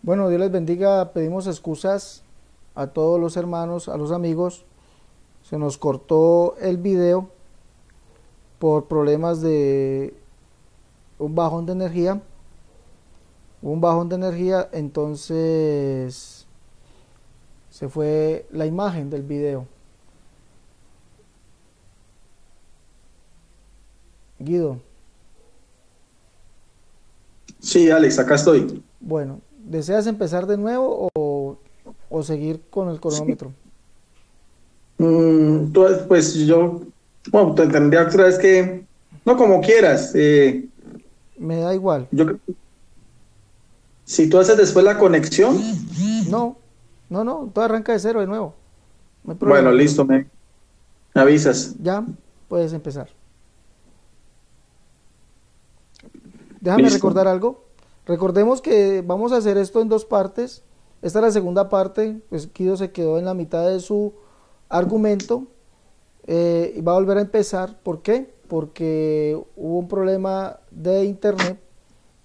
Bueno, Dios les bendiga. Pedimos excusas a todos los hermanos, a los amigos. Se nos cortó el video por problemas de un bajón de energía. Hubo un bajón de energía, entonces se fue la imagen del video. Guido, Sí, Alex, acá estoy. bueno, ¿deseas empezar de nuevo o seguir con el Sí. cronómetro? Pues yo, bueno, te tendría otra vez que, no como quieras. Me da igual. Yo, si tú haces después la conexión, No, no, todo arranca de cero de nuevo. No hay bueno, problema, Guido. listo, me avisas. Ya puedes empezar. Déjame Listo. recordar algo. Recordemos que vamos a hacer esto en dos partes. Esta es la segunda parte. Pues Guido se quedó en la mitad de su argumento y va a volver a empezar. ¿Por qué? Porque hubo un problema de internet.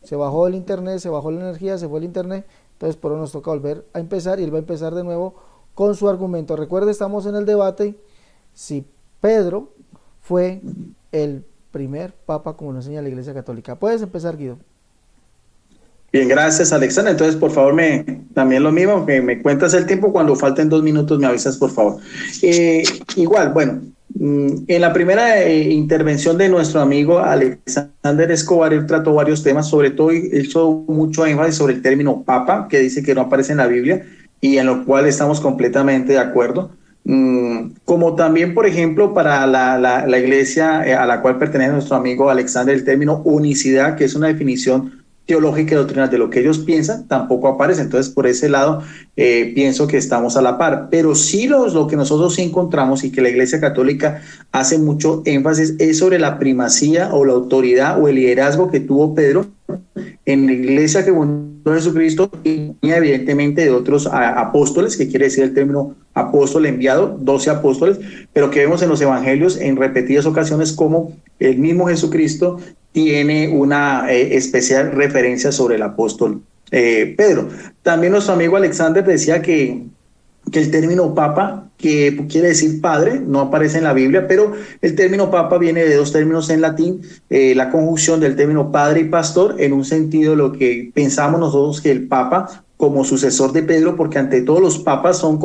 Se bajó el internet, se bajó la energía, se fue el internet. Entonces por eso nos toca volver a empezar y él va a empezar de nuevo con su argumento. Recuerde, estamos en el debate si Pedro fue el primer papa como lo enseña la Iglesia Católica. Puedes empezar, Guido. Bien, gracias, Alexandra. Entonces, por favor, también lo mismo, que me cuentas el tiempo. Cuando falten 2 minutos, me avisas, por favor. Eh, Igual, bueno, en la primera intervención de nuestro amigo Alexander Escobar, él trató varios temas, sobre todo hizo mucho énfasis sobre el término papa, que dice que no aparece en la Biblia y en lo cual estamos completamente de acuerdo. Como también, por ejemplo, para la iglesia a la cual pertenece nuestro amigo Alexander, el término unicidad, que es una definición teológica y doctrinal de lo que ellos piensan, tampoco aparece. Entonces, por ese lado, pienso que estamos a la par. Pero sí lo que nosotros sí encontramos y que la Iglesia Católica hace mucho énfasis es sobre la primacía o la autoridad o el liderazgo que tuvo Pedro en la iglesia que fundó Jesucristo y evidentemente de otros apóstoles, que quiere decir el término apóstol enviado, 12 apóstoles, pero que vemos en los evangelios en repetidas ocasiones como el mismo Jesucristo tiene una especial referencia sobre el apóstol Pedro. También nuestro amigo Alexander decía que el término papa, que quiere decir padre, no aparece en la Biblia, pero el término papa viene de dos términos en latín, la conjunción del término padre y pastor, en un sentido lo que pensamos nosotros que el papa como sucesor de Pedro, porque ante todos los papas son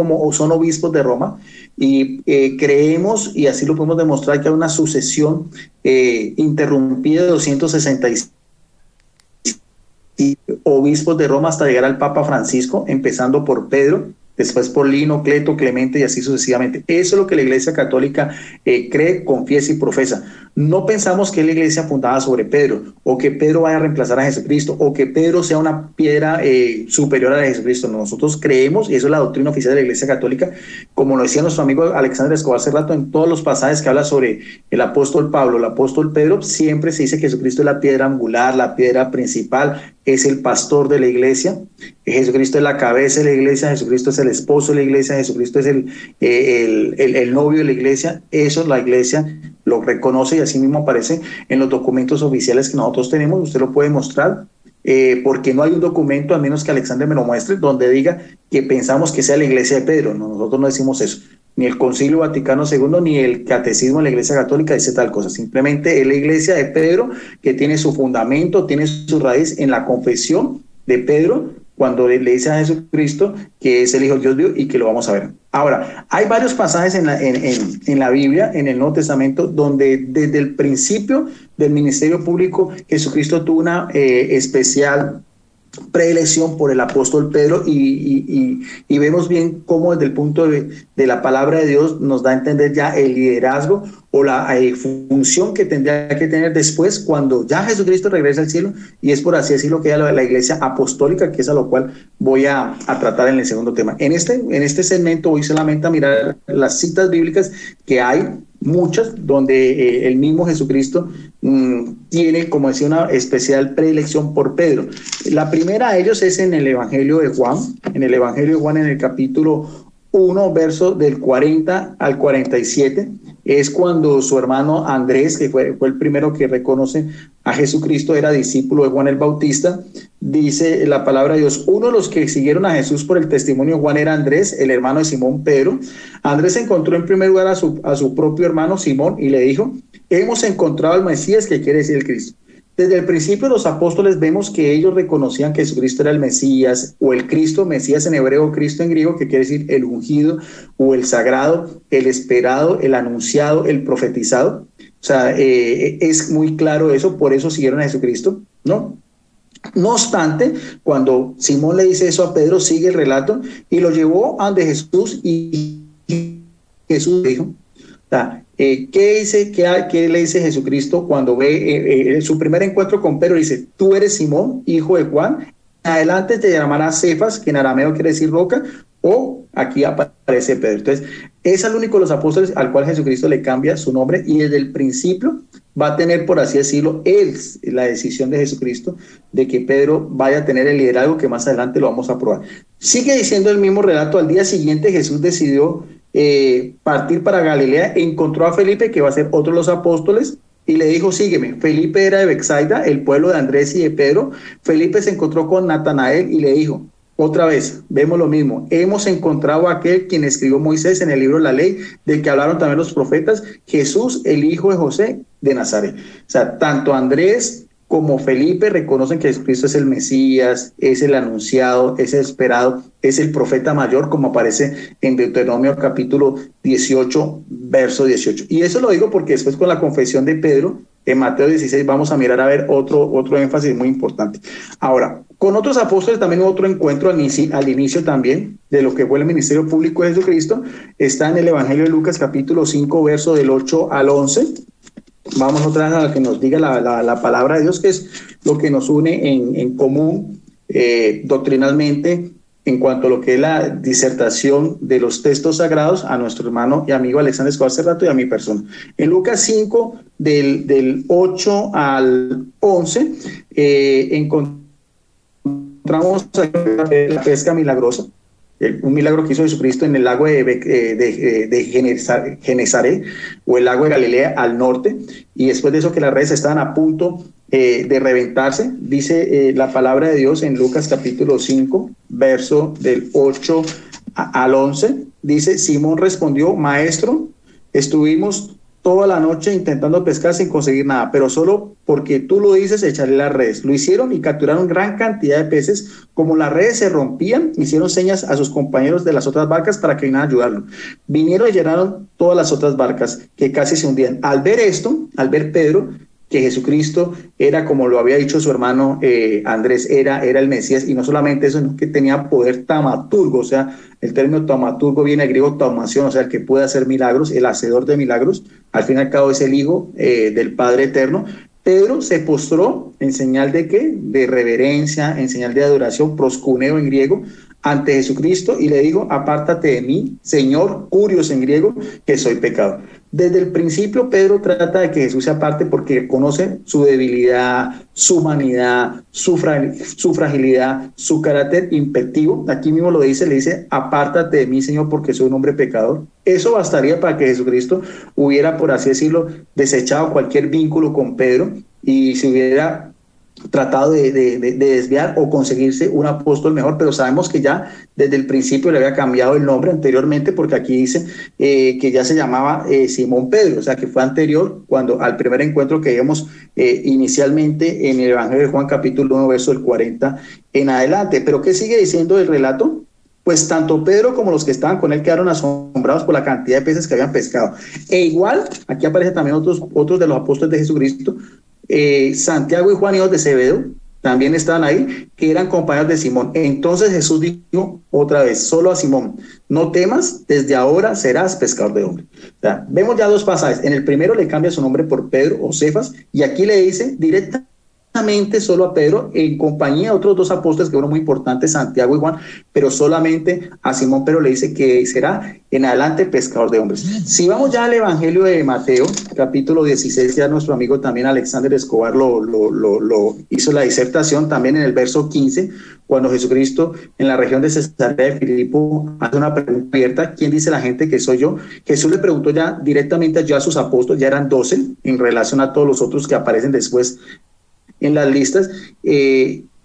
obispos de Roma, y creemos, y así lo podemos demostrar, que hay una sucesión interrumpida de 266 obispos de Roma hasta llegar al Papa Francisco, empezando por Pedro, después por Lino, Cleto, Clemente y así sucesivamente. Eso es lo que la Iglesia Católica cree, confiesa y profesa. No pensamos que es la Iglesia fundada sobre Pedro, o que Pedro vaya a reemplazar a Jesucristo, o que Pedro sea una piedra superior a la de Jesucristo. Nosotros creemos, y eso es la doctrina oficial de la Iglesia Católica, como lo decía nuestro amigo Alexander Escobar hace rato, en todos los pasajes que habla sobre el apóstol Pablo, el apóstol Pedro, siempre se dice que Jesucristo es la piedra angular, la piedra principal, es el pastor de la iglesia, Jesucristo es la cabeza de la iglesia, Jesucristo es el esposo de la iglesia, Jesucristo es el novio de la iglesia. Eso la iglesia lo reconoce y así mismo aparece en los documentos oficiales que nosotros tenemos. Usted lo puede mostrar, porque no hay un documento, a menos que Alexander me lo muestre, donde diga que pensamos que sea la iglesia de Pedro. No, nosotros no decimos eso. Ni el Concilio Vaticano II ni el Catecismo de la Iglesia Católica dice tal cosa. Simplemente es la iglesia de Pedro, que tiene su fundamento, tiene su raíz en la confesión de Pedro, cuando le dice a Jesucristo que es el Hijo de Dios vivo y que lo vamos a ver. Ahora, hay varios pasajes en la Biblia, en el Nuevo Testamento, donde desde el principio del ministerio público Jesucristo tuvo una especial preelección por el apóstol Pedro y vemos bien cómo desde el punto de la palabra de Dios nos da a entender ya el liderazgo o la función que tendría que tener después cuando ya Jesucristo regresa al cielo, y es por así decirlo que ya la iglesia apostólica, que es a lo cual voy a tratar en el segundo tema. En este segmento voy solamente a mirar las citas bíblicas, que hay muchas, donde el mismo Jesucristo tiene, como decía, una especial predilección por Pedro. La primera de ellos es en el Evangelio de Juan, en el capítulo 1, verso del 40 al 47, es cuando su hermano Andrés, que fue el primero que reconoce a Jesucristo, era discípulo de Juan el Bautista, dice la palabra de Dios, uno de los que siguieron a Jesús por el testimonio de Juan era Andrés, el hermano de Simón Pedro. Andrés encontró en primer lugar a su propio hermano Simón y le dijo, hemos encontrado al Mesías, que quiere decir el Cristo. Desde el principio los apóstoles vemos que ellos reconocían que Jesucristo era el Mesías, o el Cristo, Mesías en hebreo, Cristo en griego, que quiere decir el ungido, o el sagrado, el esperado, el anunciado, el profetizado. O sea, es muy claro eso, por eso siguieron a Jesucristo, ¿no? No obstante, cuando Simón le dice eso a Pedro, sigue el relato y lo llevó ante Jesús y Jesús dijo, ¿qué le dice Jesucristo cuando ve su primer encuentro con Pedro? Dice, tú eres Simón, hijo de Juan, adelante te llamarás Cefas, que en arameo quiere decir roca, o aquí aparece Pedro. Entonces, es el único de los apóstoles al cual Jesucristo le cambia su nombre y desde el principio va a tener, por así decirlo, la decisión de Jesucristo de que Pedro vaya a tener el liderazgo, que más adelante lo vamos a probar. Sigue diciendo el mismo relato, al día siguiente Jesús decidió partir para Galilea, encontró a Felipe, que va a ser otro de los apóstoles, y le dijo, sígueme. Felipe era de Betsaida, el pueblo de Andrés y de Pedro. Felipe se encontró con Natanael y le dijo, otra vez, vemos lo mismo, hemos encontrado a aquel quien escribió Moisés en el libro de la ley, del que hablaron también los profetas, Jesús, el hijo de José de Nazaret. O sea, tanto Andrés como Felipe reconocen que Jesucristo es el Mesías, es el anunciado, es el esperado, es el profeta mayor, como aparece en Deuteronomio capítulo 18, verso 18. Y eso lo digo porque después con la confesión de Pedro, en Mateo 16, vamos a mirar a ver otro énfasis muy importante. Ahora, con otros apóstoles también hubo otro encuentro al inicio también de lo que fue el ministerio público de Jesucristo. Está en el Evangelio de Lucas capítulo 5, verso del 8 al 11. Vamos otra vez a lo que nos diga la palabra de Dios, que es lo que nos une en común doctrinalmente en cuanto a lo que es la disertación de los textos sagrados a nuestro hermano y amigo Alexander Escobar Cerrato y a mi persona. En Lucas 5, del 8 al 11, encontramos la pesca milagrosa, un milagro que hizo Jesucristo en el lago de Genesaret, o el lago de Galilea al norte, y después de eso que las redes estaban a punto de reventarse, dice la palabra de Dios en Lucas capítulo 5, verso del 8 al 11, dice, Simón respondió, maestro, estuvimos toda la noche intentando pescar sin conseguir nada, pero solo porque tú lo dices, echaré las redes. Lo hicieron y capturaron gran cantidad de peces. Como las redes se rompían, hicieron señas a sus compañeros de las otras barcas para que vinieran a ayudarlo. Vinieron y llenaron todas las otras barcas, que casi se hundían. Al ver esto, al ver Pedro, que Jesucristo era, como lo había dicho su hermano Andrés, era el Mesías, y no solamente eso, sino que tenía poder taumaturgo, o sea, el término taumaturgo viene del griego taumación, o sea, el que puede hacer milagros, el hacedor de milagros, al fin y al cabo es el Hijo del Padre Eterno. Pedro se postró en señal de ¿qué? De reverencia, en señal de adoración, proscuneo en griego, ante Jesucristo y le dijo, apártate de mí, Señor, curios en griego, que soy pecador. Desde el principio Pedro trata de que Jesús se aparte porque conoce su debilidad, su humanidad, su fragilidad, su carácter impectivo. Aquí mismo lo dice, le dice, apártate de mí, Señor, porque soy un hombre pecador. Eso bastaría para que Jesucristo hubiera, por así decirlo, desechado cualquier vínculo con Pedro y se hubiera tratado de desviar o conseguirse un apóstol mejor, pero sabemos que ya desde el principio le había cambiado el nombre anteriormente, porque aquí dice que ya se llamaba Simón Pedro, o sea que fue anterior al primer encuentro que vimos inicialmente en el Evangelio de Juan capítulo 1 verso del 40 en adelante. Pero ¿qué sigue diciendo el relato? Pues tanto Pedro como los que estaban con él quedaron asombrados por la cantidad de peces que habían pescado. E igual, aquí aparecen también otros de los apóstoles de Jesucristo, Santiago y Juan, hijos de Zebedeo, también estaban ahí, que eran compañeros de Simón. Entonces Jesús dijo otra vez, solo a Simón, no temas, desde ahora serás pescador de hombres. O sea, vemos ya dos pasajes. En el primero le cambia su nombre por Pedro o Cefas, y aquí le dice directamente solo a Pedro, en compañía de otros dos apóstoles que fueron muy importantes, Santiago y Juan, pero solamente a Simón Pedro le dice que será en adelante pescador de hombres. Si vamos ya al Evangelio de Mateo, capítulo 16, ya nuestro amigo también Alexander Escobar lo hizo la disertación, también en el verso 15, cuando Jesucristo en la región de Cesarea de Filipo hace una pregunta abierta, ¿quién dice la gente que soy yo? Jesús le preguntó ya directamente ya a sus apóstoles, ya eran 12 en relación a todos los otros que aparecen después en las listas,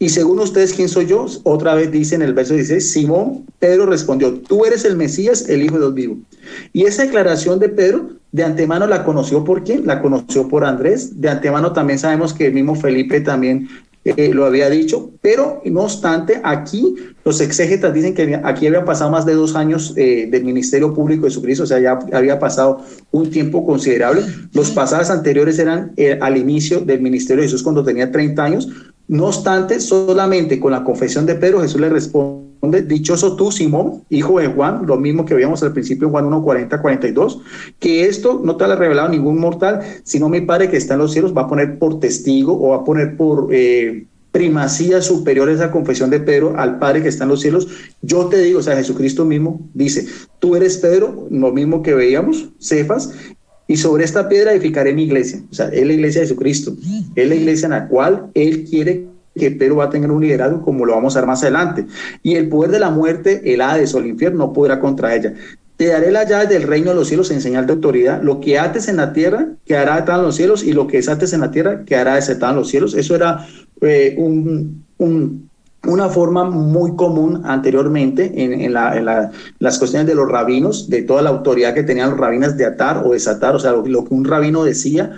Y según ustedes, ¿quién soy yo? Otra vez dice en el verso 16, Simón Pedro respondió, tú eres el Mesías, el Hijo de Dios vivo. Y esa declaración de Pedro, de antemano la conoció ¿por quién? La conoció por Andrés. De antemano también sabemos que el mismo Felipe también lo había dicho, pero no obstante, aquí los exégetas dicen que aquí había pasado más de 2 años del ministerio público de Jesucristo, o sea, ya había pasado un tiempo considerable. Los pasajes anteriores eran al inicio del ministerio de Jesús cuando tenía 30 años. No obstante, solamente con la confesión de Pedro, Jesús le responde, dichoso tú, Simón, hijo de Juan, lo mismo que veíamos al principio en Juan 1, 40, 42, que esto no te lo ha revelado ningún mortal, sino mi Padre que está en los cielos. Va a poner por testigo o va a poner por primacía superior a esa confesión de Pedro al Padre que está en los cielos. Yo te digo, o sea, Jesucristo mismo dice, tú eres Pedro, lo mismo que veíamos, Cefas, y sobre esta piedra edificaré mi iglesia. O sea, es la iglesia de Jesucristo, es la iglesia en la cual Él quiere que Pedro va a tener un liderazgo, como lo vamos a ver más adelante. Y el poder de la muerte, el Hades o el infierno, no podrá contra ella. Te daré las llaves del reino de los cielos en señal de autoridad. Lo que ates en la tierra, quedará atado en los cielos, y lo que desates en la tierra, quedará desatado en los cielos. Eso era una forma muy común anteriormente en las cuestiones de los rabinos, de toda la autoridad que tenían los rabinos de atar o desatar. O sea, lo que un rabino decía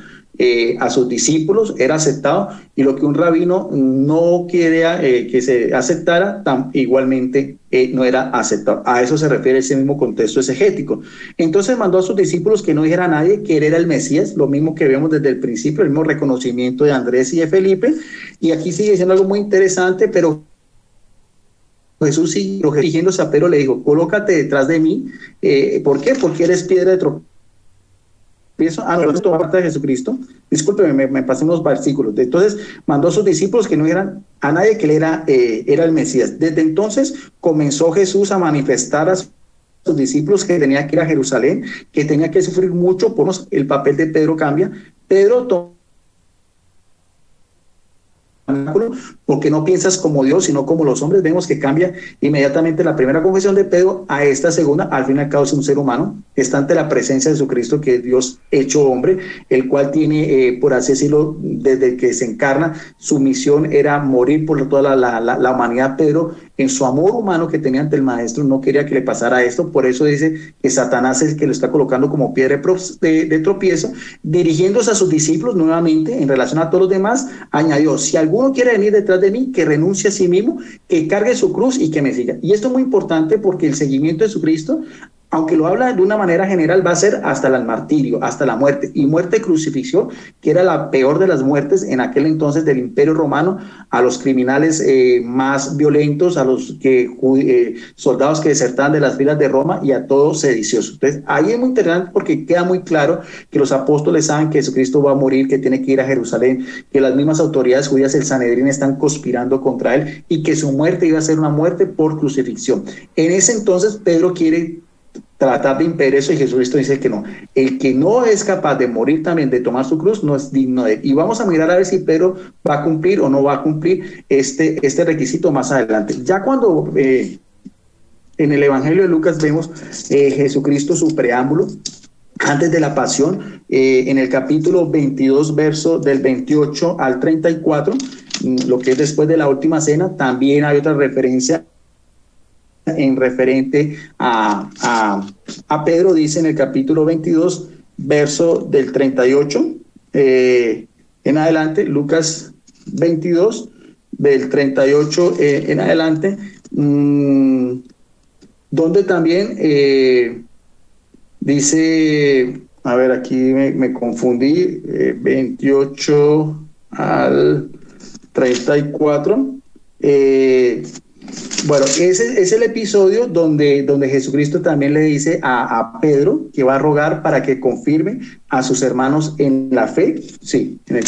a sus discípulos era aceptado, y lo que un rabino no quería que se aceptara, igualmente no era aceptado. A eso se refiere ese mismo contexto exegético. Entonces mandó a sus discípulos que no dijera a nadie que él era el Mesías, lo mismo que vemos desde el principio, el mismo reconocimiento de Andrés y de Felipe. Y aquí sigue diciendo algo muy interesante, pero Jesús, dirigiéndose a Pedro, le dijo, colócate detrás de mí. ¿Por qué? Porque eres piedra de tropiezo. No, esto parte de Jesucristo. Discúlpeme, me pasé unos versículos. Entonces mandó a sus discípulos que no eran a nadie que él era el Mesías. Desde entonces comenzó Jesús a manifestar a sus discípulos que tenía que ir a Jerusalén, que tenía que sufrir mucho. Por el papel de Pedro cambia. Pedro porque no piensas como Dios, sino como los hombres. Vemos que cambia inmediatamente la primera confesión de Pedro a esta segunda. Al fin y al cabo es un ser humano, está ante la presencia de Jesucristo, que es Dios hecho hombre, el cual tiene, por así decirlo, desde que se encarna, su misión era morir por toda la humanidad. Pedro, en su amor humano que tenía ante el Maestro, no quería que le pasara esto. Por eso dice que Satanás es el que lo está colocando como piedra de tropiezo. Dirigiéndose a sus discípulos nuevamente en relación a todos los demás, añadió, si alguno quiere venir detrás de mí, que renuncie a sí mismo, que cargue su cruz y que me siga. Y esto es muy importante porque el seguimiento de Jesucristo, aunque lo habla de una manera general, va a ser hasta el martirio, hasta la muerte, y muerte de crucifixión, que era la peor de las muertes en aquel entonces del Imperio Romano, a los criminales más violentos, a los soldados que desertaban de las filas de Roma y a todos sediciosos. Entonces, ahí es muy interesante porque queda muy claro que los apóstoles saben que Jesucristo va a morir, que tiene que ir a Jerusalén, que las mismas autoridades judías, el Sanedrín, están conspirando contra él y que su muerte iba a ser una muerte por crucifixión. En ese entonces, Pedro quiere tratar de impedir eso y Jesucristo dice que no. El que no es capaz de morir también, de tomar su cruz, no es digno de él. Y vamos a mirar a ver si Pedro va a cumplir o no va a cumplir este requisito más adelante. Ya cuando en el Evangelio de Lucas vemos Jesucristo, su preámbulo, antes de la pasión, en el capítulo 22, verso del 28 al 34, lo que es después de la última cena, también hay otra referencia en referente a Pedro. Dice en el capítulo 22, verso del 38 en adelante, Lucas 22, del 38 en adelante, donde también dice, a ver, aquí me confundí, 28 al 34, bueno, ese es el episodio donde Jesucristo también le dice a Pedro que va a rogar para que confirme a sus hermanos en la fe. Sí, en el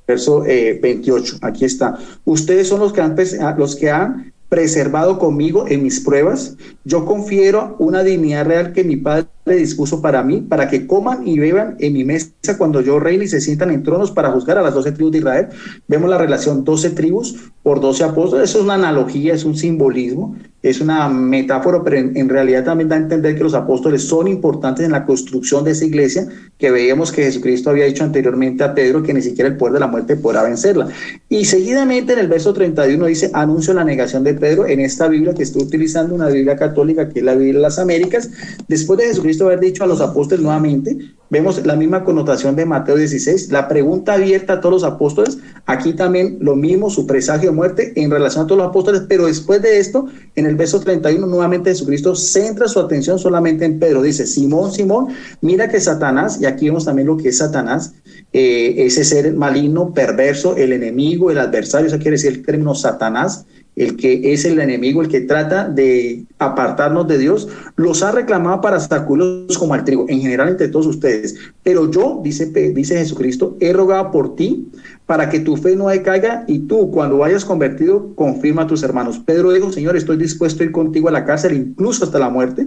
verso 28, aquí está. Ustedes son los que han preservado conmigo en mis pruebas. Yo confiero una dignidad real que mi Padre dispuso para mí, para que coman y beban en mi mesa cuando yo reine y se sientan en tronos para juzgar a las 12 tribus de Israel. Vemos la relación 12 tribus por 12 apóstoles. Eso es una analogía, es un simbolismo, es una metáfora, pero en realidad también da a entender que los apóstoles son importantes en la construcción de esa iglesia, que veíamos que Jesucristo había dicho anteriormente a Pedro que ni siquiera el poder de la muerte podrá vencerla. Y seguidamente en el verso 31 dice, anuncio la negación de Pedro en esta Biblia que estoy utilizando, una Biblia católica que es la Biblia de las Américas. Después de Jesucristo haber dicho a los apóstoles nuevamente, vemos la misma connotación de Mateo 16, la pregunta abierta a todos los apóstoles, aquí también lo mismo, su presagio de muerte en relación a todos los apóstoles, pero después de esto, en el verso 31, nuevamente Jesucristo centra su atención solamente en Pedro, dice, Simón, Simón, mira que Satanás, y aquí vemos también lo que es Satanás, ese ser maligno, perverso, el enemigo, el adversario, eso quiere decir el término Satanás, el que es el enemigo, el que trata de apartarnos de Dios, los ha reclamado para sacudirlos como al trigo, en general entre todos ustedes. Pero yo, dice Jesucristo, he rogado por ti para que tu fe no decaiga y tú, cuando vayas convertido, confirma a tus hermanos. Pedro dijo, Señor, estoy dispuesto a ir contigo a la cárcel, incluso hasta la muerte.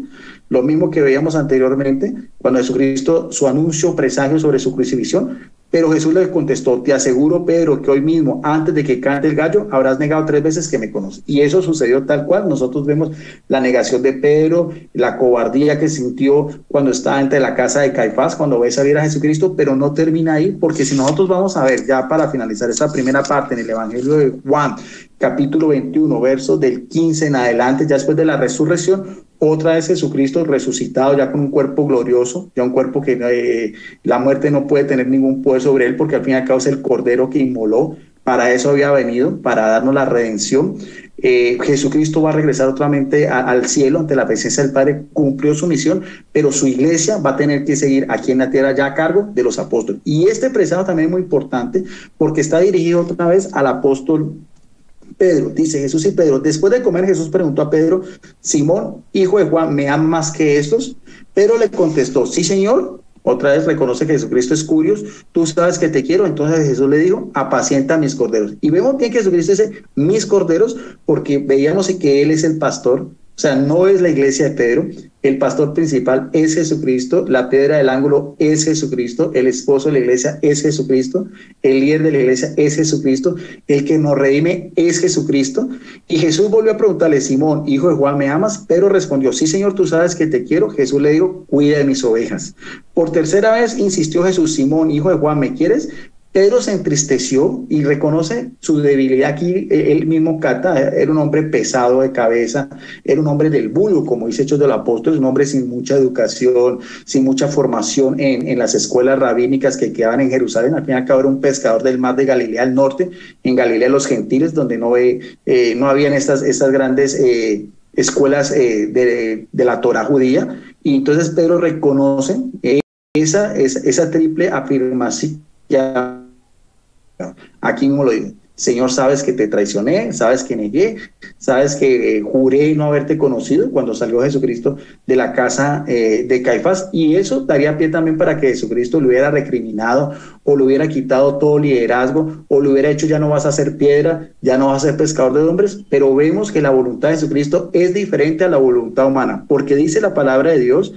Lo mismo que veíamos anteriormente, cuando Jesucristo, su anuncio, presagio sobre su crucifixión. Pero Jesús le contestó, te aseguro, Pedro, que hoy mismo, antes de que cante el gallo, habrás negado 3 veces que me conoces. Y eso sucedió tal cual. Nosotros vemos la negación de Pedro, la cobardía que sintió cuando estaba entre la casa de Caifás, cuando ve salir a Jesucristo, pero no termina ahí, porque si nosotros vamos a ver, ya para finalizar esta primera parte en el Evangelio de Juan, capítulo 21, versos del 15 en adelante, ya después de la resurrección, otra vez Jesucristo resucitado ya con un cuerpo glorioso, ya un cuerpo que la muerte no puede tener ningún poder sobre él, porque al fin y al cabo es el Cordero que inmoló, para eso había venido, para darnos la redención. Jesucristo va a regresar otramente al cielo ante la presencia del Padre, cumplió su misión, pero su iglesia va a tener que seguir aquí en la tierra ya a cargo de los apóstoles. Y este presagio también es muy importante porque está dirigido otra vez al apóstol Pedro. Dice Jesús y Pedro, después de comer Jesús preguntó a Pedro, Simón, hijo de Juan, ¿me amas más que estos? Pedro le contestó, sí, Señor. Otra vez reconoce que Jesucristo es curioso, tú sabes que te quiero. Entonces Jesús le dijo, apacienta mis corderos. Y vemos bien que Jesucristo dice mis corderos, porque veíamos que Él es el pastor. O sea, no es la iglesia de Pedro, el pastor principal es Jesucristo, la piedra del ángulo es Jesucristo, el esposo de la iglesia es Jesucristo, el líder de la iglesia es Jesucristo, el que nos redime es Jesucristo. Y Jesús volvió a preguntarle, Simón, hijo de Juan, ¿me amas? Pedro respondió, sí, Señor, tú sabes que te quiero. Jesús le dijo, cuida de mis ovejas. Por tercera vez insistió Jesús, Simón, hijo de Juan, ¿me quieres? Pedro se entristeció y reconoce su debilidad aquí. Él mismo cata, era un hombre pesado de cabeza, era un hombre del vulgo, como dice Hechos de los Apóstoles, un hombre sin mucha educación, sin mucha formación en las escuelas rabínicas que quedaban en Jerusalén. Al fin y al cabo era un pescador del mar de Galilea al norte, en Galilea de los gentiles, donde no habían estas grandes escuelas de la Torá judía. Y entonces Pedro reconoce esa triple afirmación. Aquí mismo lo digo, Señor, sabes que te traicioné, sabes que negué, sabes que juré no haberte conocido cuando salió Jesucristo de la casa de Caifás, y eso daría pie también para que Jesucristo le hubiera recriminado o le hubiera quitado todo liderazgo o le hubiera hecho ya no vas a ser piedra, ya no vas a ser pescador de hombres. Pero vemos que la voluntad de Jesucristo es diferente a la voluntad humana, porque dice la palabra de Dios,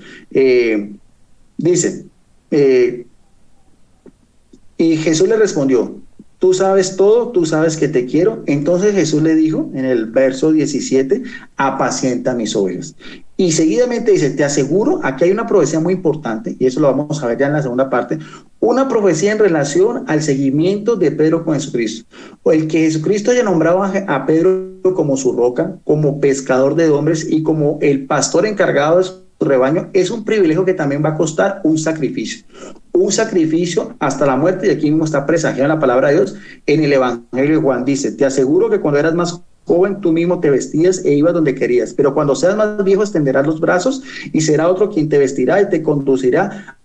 y Jesús le respondió, tú sabes todo, tú sabes que te quiero. Entonces Jesús le dijo en el verso 17, apacienta mis ovejas. Y seguidamente dice, te aseguro, aquí hay una profecía muy importante, y eso lo vamos a ver ya en la segunda parte, una profecía en relación al seguimiento de Pedro con Jesucristo. O el que Jesucristo haya nombrado a Pedro como su roca, como pescador de hombres y como el pastor encargado de su rebaño, es un privilegio que también va a costar un sacrificio hasta la muerte. Y aquí mismo está presagiada la palabra de Dios en el Evangelio de Juan. Dice, te aseguro que cuando eras más joven tú mismo te vestías e ibas donde querías, pero cuando seas más viejo extenderás los brazos y será otro quien te vestirá y te conducirá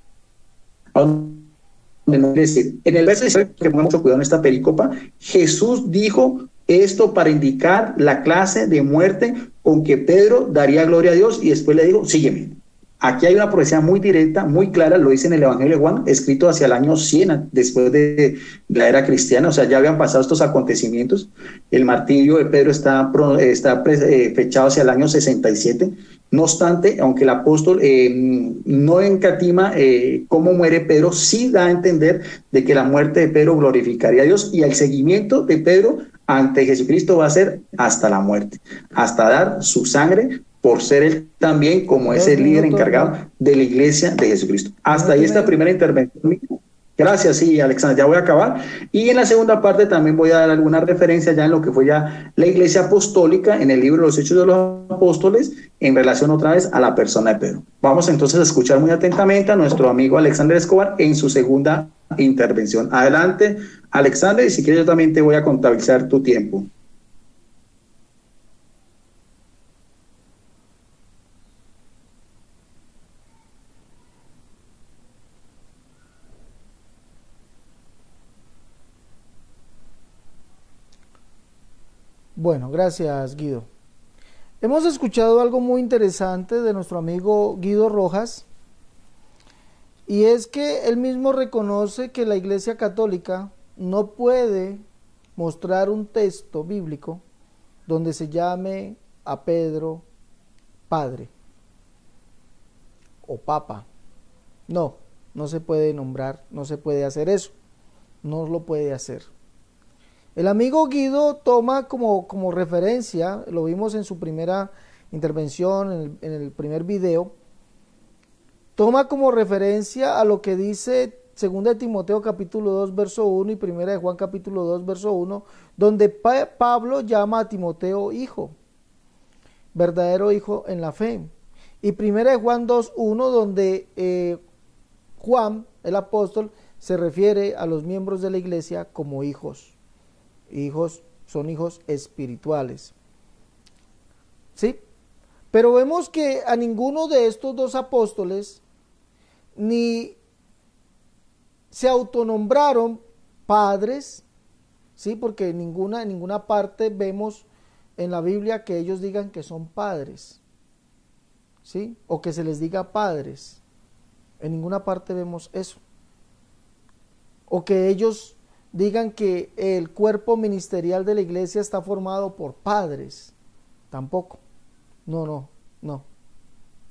a donde no quieres ir. En el verso 16, que ponga mucho cuidado en esta perícopa, Jesús dijo esto para indicar la clase de muerte con que Pedro daría gloria a Dios, y después le dijo, sígueme. Aquí hay una profecía muy directa, muy clara, lo dice en el Evangelio de Juan, escrito hacia el año 100 después de la era cristiana, o sea, ya habían pasado estos acontecimientos. El martirio de Pedro está fechado hacia el año 67. No obstante, aunque el apóstol no encatima cómo muere Pedro, sí da a entender de que la muerte de Pedro glorificaría a Dios, y el seguimiento de Pedro ante Jesucristo va a ser hasta la muerte, hasta dar su sangre por ser él también como ese líder encargado de la iglesia de Jesucristo. Hasta ahí esta primera intervención. Gracias, sí, Alexander, ya voy a acabar. Y en la segunda parte también voy a dar alguna referencia ya en lo que fue ya la iglesia apostólica en el libro de los Hechos de los Apóstoles en relación otra vez a la persona de Pedro. Vamos entonces a escuchar muy atentamente a nuestro amigo Alexander Escobar en su segunda intervención. Adelante, Alexander, y si quieres yo también te voy a contabilizar tu tiempo. Bueno, gracias, Guido. Hemos escuchado algo muy interesante de nuestro amigo Guido Rojas, y es que él mismo reconoce que la Iglesia Católica no puede mostrar un texto bíblico donde se llame a Pedro Padre o Papa. No, no se puede nombrar, no se puede hacer eso, no lo puede hacer. El amigo Guido toma como referencia, lo vimos en su primera intervención, en el primer video, toma como referencia a lo que dice 2 Timoteo capítulo 2 verso 1 y 1 de Juan capítulo 2 verso 1, donde Pablo llama a Timoteo hijo, verdadero hijo en la fe. Y 1 de Juan 2:1, donde Juan, el apóstol, se refiere a los miembros de la iglesia como hijos. Son hijos espirituales. ¿Sí? Pero vemos que a ninguno de estos dos apóstoles ni se autonombraron padres, ¿sí? Porque en ninguna parte vemos en la Biblia que ellos digan que son padres, ¿sí? O que se les diga padres. En ninguna parte vemos eso. O que ellos digan que el cuerpo ministerial de la iglesia está formado por padres. Tampoco. No.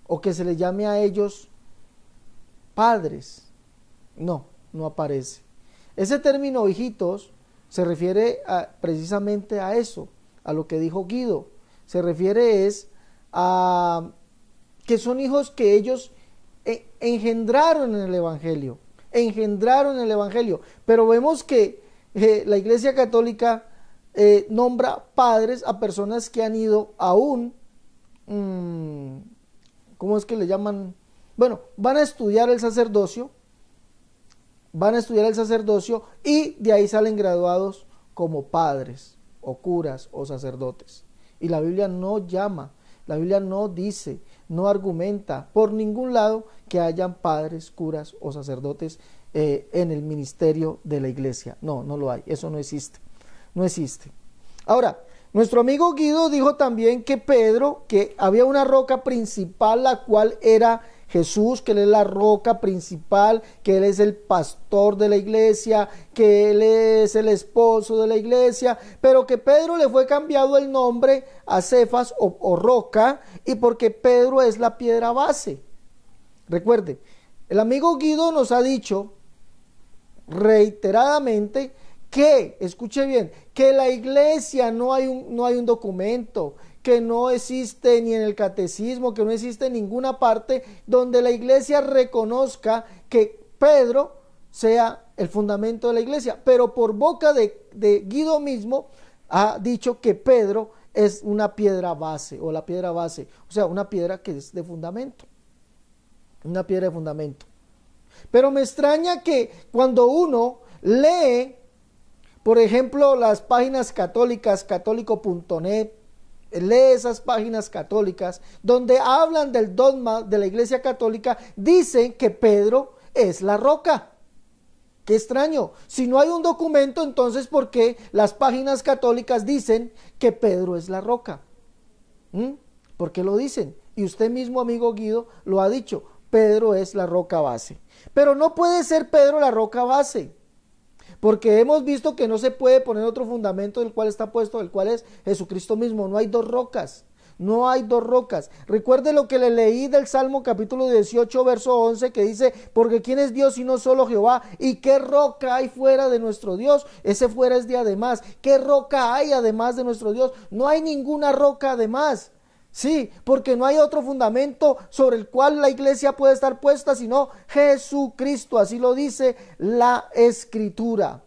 O que se les llame a ellos padres. No aparece. Ese término hijitos se refiere precisamente a eso, a lo que dijo Guido. Se refiere a que son hijos que ellos engendraron en el Evangelio. Pero vemos que la Iglesia Católica nombra padres a personas que han ido a ¿cómo es que le llaman? Bueno, van a estudiar el sacerdocio y de ahí salen graduados como padres o curas o sacerdotes. Y la Biblia no dice, no argumenta por ningún lado que hayan padres, curas o sacerdotes en el ministerio de la iglesia. No lo hay, eso no existe. Ahora, nuestro amigo Guido dijo también que Pedro, que había una roca principal, la cual era Jesús, que él es la roca principal, que él es el pastor de la iglesia, que él es el esposo de la iglesia, pero que Pedro le fue cambiado el nombre a Cefas o roca, y porque Pedro es la piedra base. Recuerde, el amigo Guido nos ha dicho reiteradamente que, escuche bien, que la iglesia no hay un documento, que no existe ni en el catecismo, que no existe en ninguna parte donde la iglesia reconozca que Pedro sea el fundamento de la iglesia, pero por boca de Guido mismo ha dicho que Pedro es una piedra base, o la piedra base, o sea, una piedra que es de fundamento, una piedra de fundamento. Pero me extraña que cuando uno lee, por ejemplo, las páginas católicas, católico.net, lee esas páginas católicas donde hablan del dogma de la iglesia católica, dicen que Pedro es la roca. Qué extraño. Si no hay un documento, entonces ¿por qué las páginas católicas dicen que Pedro es la roca? ¿Por qué lo dicen? Y usted mismo, amigo Guido, lo ha dicho, Pedro es la roca base. Pero no puede ser Pedro la roca base, porque hemos visto que no se puede poner otro fundamento del cual está puesto, el cual es Jesucristo mismo. No hay dos rocas. No hay dos rocas. Recuerde lo que le leí del Salmo capítulo 18, verso 11, que dice, porque ¿quién es Dios sino solo Jehová? ¿Y qué roca hay fuera de nuestro Dios? Ese fuera es de además. ¿Qué roca hay además de nuestro Dios? No hay ninguna roca además. Sí, porque no hay otro fundamento sobre el cual la iglesia puede estar puesta, sino Jesucristo. Así lo dice la Escritura.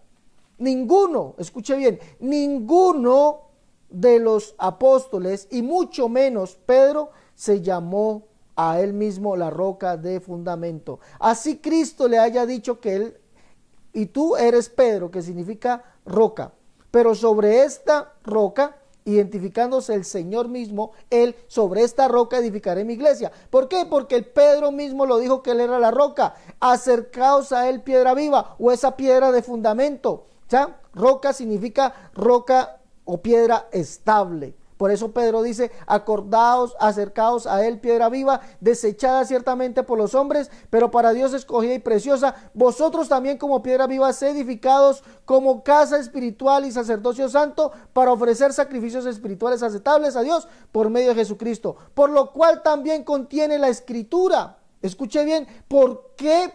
Ninguno, escuche bien, ninguno de los apóstoles, y mucho menos Pedro, se llamó a él mismo la roca de fundamento. Así Cristo le haya dicho que él, y tú eres Pedro, que significa roca, pero sobre esta roca, identificándose el Señor mismo, él, sobre esta roca edificaré mi iglesia. ¿Por qué? Porque el Pedro mismo lo dijo que él era la roca. Acercaos a él, piedra viva, o esa piedra de fundamento. ¿Ya? Roca significa roca o piedra estable. Por eso Pedro dice, acordaos, acercaos a él, piedra viva, desechada ciertamente por los hombres, pero para Dios escogida y preciosa. Vosotros también como piedra viva, sed edificados como casa espiritual y sacerdocio santo, para ofrecer sacrificios espirituales aceptables a Dios por medio de Jesucristo. Por lo cual también contiene la Escritura. Escuche bien, ¿por qué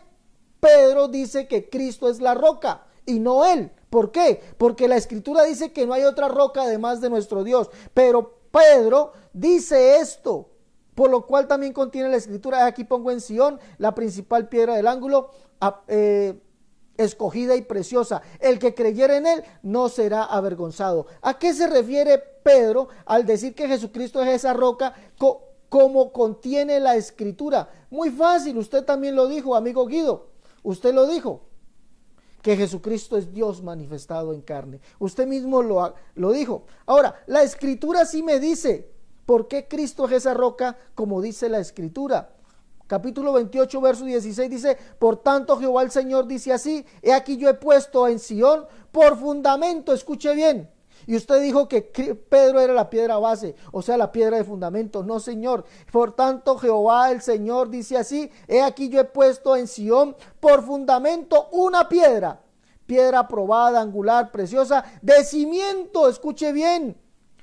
Pedro dice que Cristo es la roca y no él? ¿Por qué? Porque la Escritura dice que no hay otra roca además de nuestro Dios. Pero Pedro dice esto, por lo cual también contiene la Escritura. Aquí pongo en Sión la principal piedra del ángulo, escogida y preciosa. El que creyere en él no será avergonzado. ¿A qué se refiere Pedro al decir que Jesucristo es esa roca como contiene la Escritura? Muy fácil, usted también lo dijo, amigo Guido. Usted lo dijo, que Jesucristo es Dios manifestado en carne. Usted mismo lo dijo. Ahora, la Escritura sí me dice por qué Cristo es esa roca, como dice la Escritura. Capítulo 28, verso 16 dice, por tanto Jehová el Señor dice así, he aquí yo he puesto en Sión por fundamento, escuche bien. Y usted dijo que Pedro era la piedra base, o sea, la piedra de fundamento. No, Señor. Por tanto, Jehová el Señor dice así, he aquí yo he puesto en Sión por fundamento una piedra, piedra probada, angular, preciosa, de cimiento, escuche bien,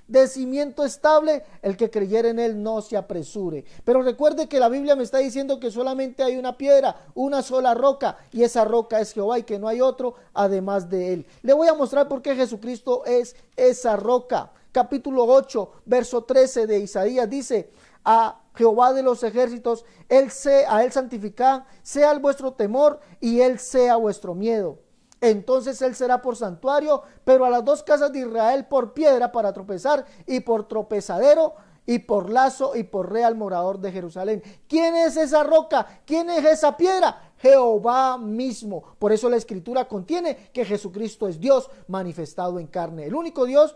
de cimiento estable, el que creyere en él no se apresure. Pero recuerde que la Biblia me está diciendo que solamente hay una piedra, una sola roca, y esa roca es Jehová y que no hay otro además de él. Le voy a mostrar por qué Jesucristo es esa roca. Capítulo 8, verso 13 de Isaías dice, a Jehová de los ejércitos, a él santificad, sea el vuestro temor y él sea vuestro miedo. Entonces él será por santuario, pero a las dos casas de Israel por piedra para tropezar y por tropezadero y por lazo y por real morador de Jerusalén. ¿Quién es esa roca? ¿Quién es esa piedra? Jehová mismo. Por eso la Escritura contiene que Jesucristo es Dios manifestado en carne. El único Dios,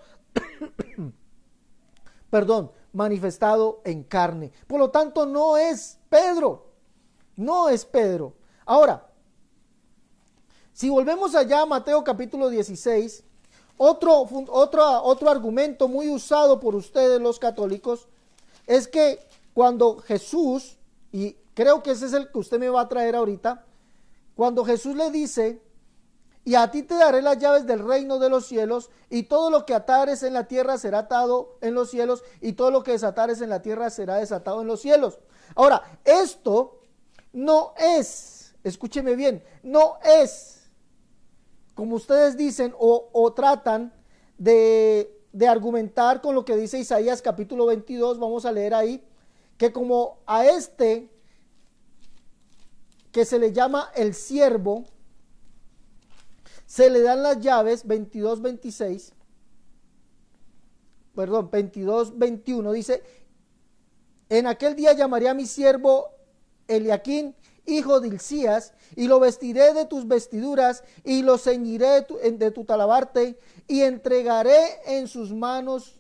manifestado en carne. Por lo tanto, no es Pedro. No es Pedro. Ahora, si volvemos allá a Mateo capítulo 16, otro argumento muy usado por ustedes los católicos es que cuando Jesús, y creo que ese es el que usted me va a traer ahorita, cuando Jesús le dice, y a ti te daré las llaves del reino de los cielos, y todo lo que atares en la tierra será atado en los cielos, y todo lo que desatares en la tierra será desatado en los cielos. Ahora, esto no es, escúcheme bien, no es, como ustedes dicen o tratan de argumentar con lo que dice Isaías capítulo 22, vamos a leer ahí, que como a este que se le llama el siervo, se le dan las llaves, 22:21, dice, en aquel día llamaré a mi siervo Eliaquín, hijo de Hilcías, y lo vestiré de tus vestiduras, y lo ceñiré de tu talabarte, y entregaré en sus manos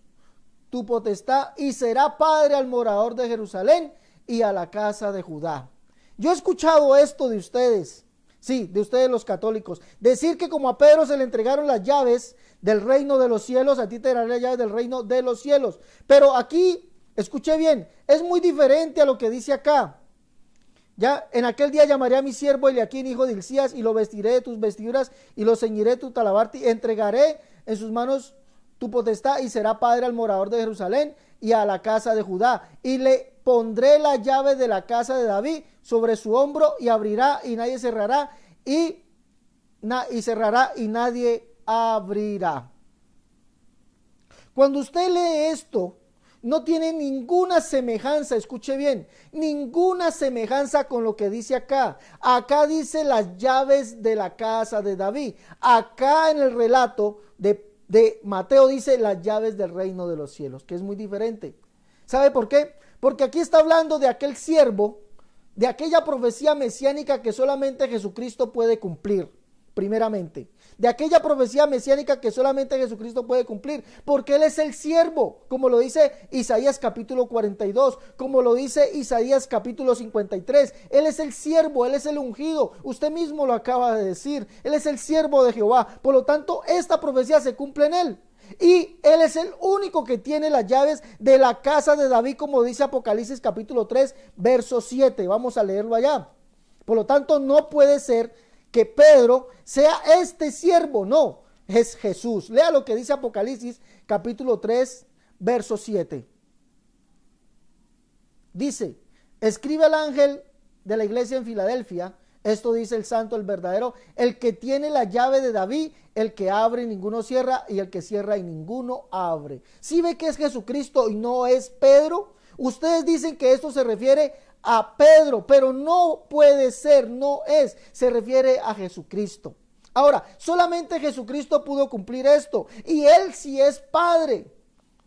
tu potestad, y será padre al morador de Jerusalén y a la casa de Judá. Yo he escuchado esto de ustedes, sí, de ustedes los católicos, decir que como a Pedro se le entregaron las llaves del reino de los cielos, a ti te daré las llaves del reino de los cielos. Pero aquí Escuche bien, es muy diferente a lo que dice acá. Ya, en aquel día llamaré a mi siervo Eliaquín, hijo de Hilcías, y lo vestiré de tus vestiduras, y lo ceñiré tu talabarte, y entregaré en sus manos tu potestad, y será padre al morador de Jerusalén y a la casa de Judá. Y le pondré la llave de la casa de David sobre su hombro, y abrirá, y nadie cerrará, y cerrará, y nadie abrirá. Cuando usted lee esto, no tiene ninguna semejanza, escuche bien, ninguna semejanza con lo que dice acá. Acá dice las llaves de la casa de David. Acá en el relato de Mateo dice las llaves del reino de los cielos, que es muy diferente. ¿Sabe por qué? Porque aquí está hablando de aquel siervo, de aquella profecía mesiánica que solamente Jesucristo puede cumplir. Primeramente, de aquella profecía mesiánica que solamente Jesucristo puede cumplir, porque Él es el siervo, como lo dice Isaías capítulo 42, como lo dice Isaías capítulo 53. Él es el siervo, Él es el ungido, usted mismo lo acaba de decir, Él es el siervo de Jehová. Por lo tanto, esta profecía se cumple en Él. Y Él es el único que tiene las llaves de la casa de David, como dice Apocalipsis capítulo 3, verso 7. Vamos a leerlo allá. Por lo tanto, no puede ser que Pedro sea este siervo, no, es Jesús. Lea lo que dice Apocalipsis capítulo 3, verso 7. Dice, escribe al ángel de la iglesia en Filadelfia, esto dice el santo, el verdadero, el que tiene la llave de David, el que abre y ninguno cierra, y el que cierra y ninguno abre. ¿Sí ve que es Jesucristo y no es Pedro? Ustedes dicen que esto se refiere a Pedro, pero no puede ser, no es, se refiere a Jesucristo. Ahora, solamente Jesucristo pudo cumplir esto, y Él sí es Padre,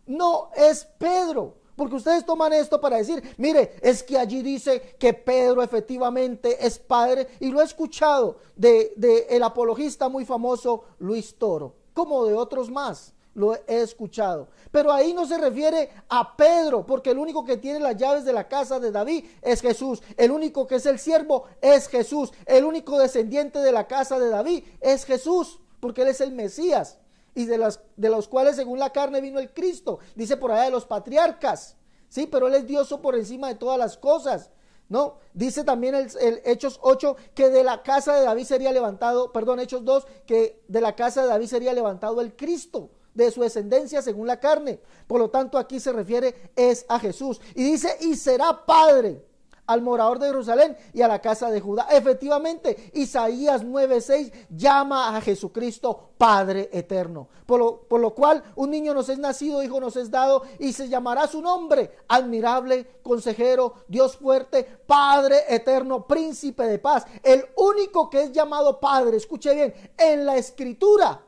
no es Pedro. Porque ustedes toman esto para decir, mire, es que allí dice que Pedro efectivamente es padre, y lo he escuchado de el apologista muy famoso Luis Toro, como de otros más. Lo he escuchado, pero ahí no se refiere a Pedro, porque el único que tiene las llaves de la casa de David es Jesús, el único que es el siervo es Jesús, el único descendiente de la casa de David es Jesús, porque Él es el Mesías, y de los cuales según la carne vino el Cristo, dice por allá de los patriarcas, sí, pero Él es Dios por encima de todas las cosas. No, dice también el Hechos 8 que de la casa de David sería levantado, perdón, Hechos 2, que de la casa de David sería levantado el Cristo, de su descendencia según la carne. Por lo tanto, aquí se refiere es a Jesús. Y dice, y será padre al morador de Jerusalén y a la casa de Judá. Efectivamente, Isaías 9:6 llama a Jesucristo Padre eterno. Por lo cual, un niño nos es nacido, hijo nos es dado, y se llamará su nombre, admirable, consejero, Dios fuerte, Padre eterno, príncipe de paz. El único que es llamado Padre, escuche bien, en la Escritura,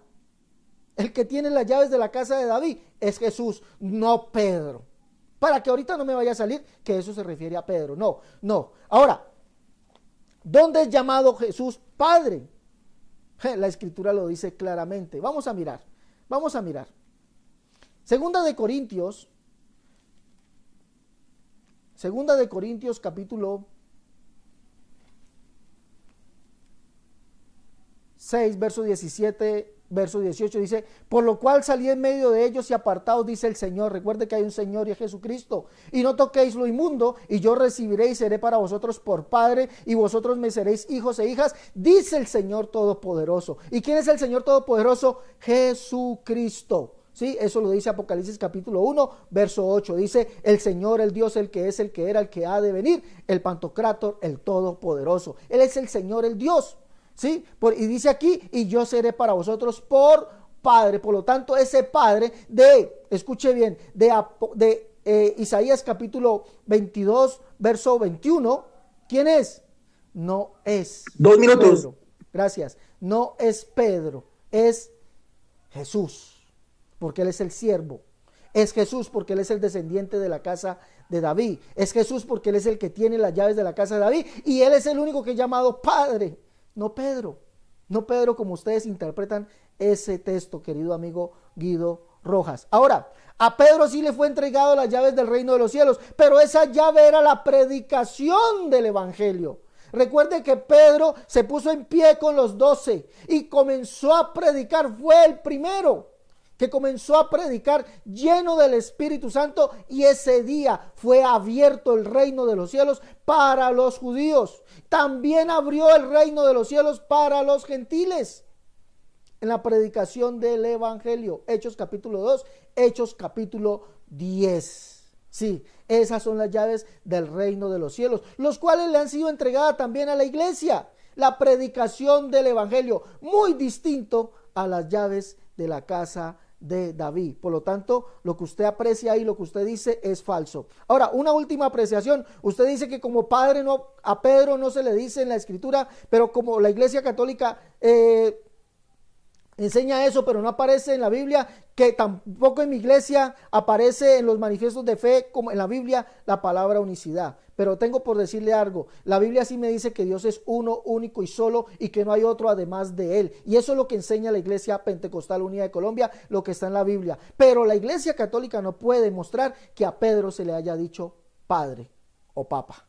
el que tiene las llaves de la casa de David es Jesús, no Pedro. Para que ahorita no me vaya a salir que eso se refiere a Pedro. No, no. Ahora, ¿dónde es llamado Jesús Padre? La Escritura lo dice claramente. Vamos a mirar. Segunda de Corintios capítulo 6, verso 17, verso 18 dice, por lo cual salí en medio de ellos y apartaos, dice el Señor. Recuerde que hay un Señor y es Jesucristo. Y no toquéis lo inmundo, y yo recibiré y seré para vosotros por Padre, y vosotros me seréis hijos e hijas, dice el Señor Todopoderoso. ¿Y quién es el Señor Todopoderoso? Jesucristo. Sí, eso lo dice Apocalipsis capítulo 1, verso 8. Dice, el Señor, el Dios, el que es, el que era, el que ha de venir, el Pantocrátor, el Todopoderoso. Él es el Señor, el Dios. ¿Sí? Y dice aquí, y yo seré para vosotros por Padre. Por lo tanto, ese Padre escuche bien, de Isaías capítulo 22, verso 21, ¿quién es? No es 2 minutos. Pedro. Gracias. No es Pedro, es Jesús, porque Él es el siervo. Es Jesús porque Él es el descendiente de la casa de David. Es Jesús porque Él es el que tiene las llaves de la casa de David. Y Él es el único que es llamado Padre. No Pedro como ustedes interpretan ese texto, querido amigo Guido Rojas. Ahora, a Pedro sí le fue entregado las llaves del reino de los cielos, pero esa llave era la predicación del evangelio. Recuerde que Pedro se puso en pie con los 12 y comenzó a predicar, fue el primero. que comenzó a predicar lleno del Espíritu Santo, y ese día fue abierto el reino de los cielos para los judíos. También abrió el reino de los cielos para los gentiles en la predicación del evangelio. Hechos capítulo 2, Hechos capítulo 10. Sí, esas son las llaves del reino de los cielos, los cuales le han sido entregadas también a la iglesia. La predicación del evangelio, muy distinto a las llaves de la casa de David. Por lo tanto, lo que usted aprecia ahí, lo que usted dice es falso. Ahora, una última apreciación. Usted dice que como padre a Pedro no se le dice en la escritura, pero como la Iglesia Católica enseña eso, pero no aparece en la Biblia, que tampoco en mi iglesia aparece en los manifiestos de fe, como en la Biblia, la palabra unicidad. Pero tengo por decirle algo, la Biblia sí me dice que Dios es uno, único y solo, y que no hay otro además de Él. Y eso es lo que enseña la Iglesia Pentecostal Unida de Colombia, lo que está en la Biblia. Pero la Iglesia Católica no puede mostrar que a Pedro se le haya dicho padre o papa.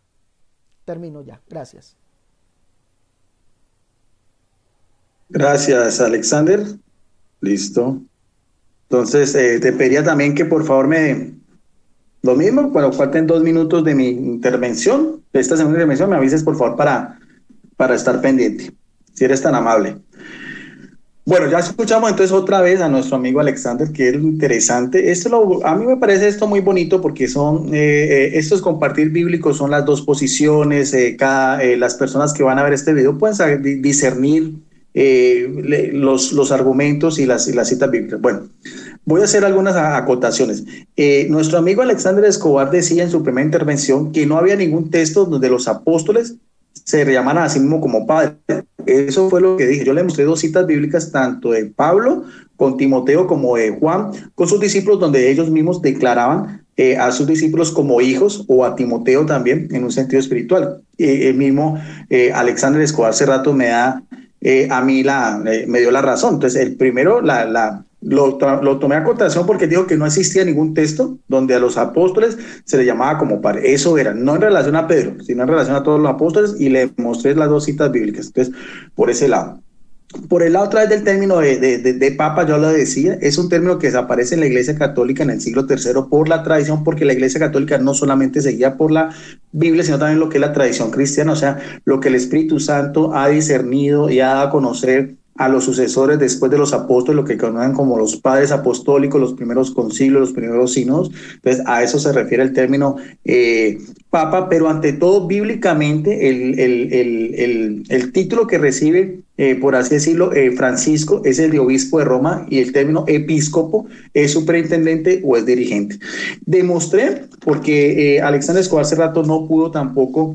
Termino ya, gracias. Gracias, Alexander. Listo. Entonces, te pediría también que por favor lo mismo, cuando falten 2 minutos de mi intervención, de esta segunda intervención, me avises por favor para estar pendiente, si eres tan amable. Bueno, ya escuchamos entonces otra vez a nuestro amigo Alexander, que es interesante. A mí me parece esto muy bonito porque estos compartir bíblicos son las dos posiciones. Las personas que van a ver este video pueden discernir los argumentos y las citas bíblicas. Bueno, voy a hacer algunas acotaciones. Nuestro amigo Alexander Escobar decía en su primera intervención que no había ningún texto donde los apóstoles se llamaran a sí mismos como padres. Eso fue lo que dije. Yo le mostré 2 citas bíblicas, tanto de Pablo con Timoteo como de Juan con sus discípulos, donde ellos mismos declaraban a sus discípulos como hijos, o a Timoteo también en un sentido espiritual. El mismo Alexander Escobar hace rato me dio la razón. Entonces, el primero lo tomé a cotación porque dijo que no existía ningún texto donde a los apóstoles se les llamaba como padre. Eso era, no en relación a Pedro, sino en relación a todos los apóstoles, y le mostré las 2 citas bíblicas. Entonces, por ese lado. Por el lado, otra vez del término de papa, yo lo decía, es un término que desaparece en la Iglesia Católica en el siglo III por la tradición, porque la Iglesia Católica no solamente se guía por la Biblia, sino también lo que es la tradición cristiana, o sea, lo que el Espíritu Santo ha discernido y ha dado a conocer a los sucesores después de los apóstoles, lo que conocen como los padres apostólicos, los primeros concilios, los primeros sínodos. Entonces, a eso se refiere el término papa, pero ante todo, bíblicamente, el título que recibe, por así decirlo, Francisco, es el de obispo de Roma, y el término episcopo es superintendente o es dirigente. Demostré, porque Alexander Escobar hace rato no pudo tampoco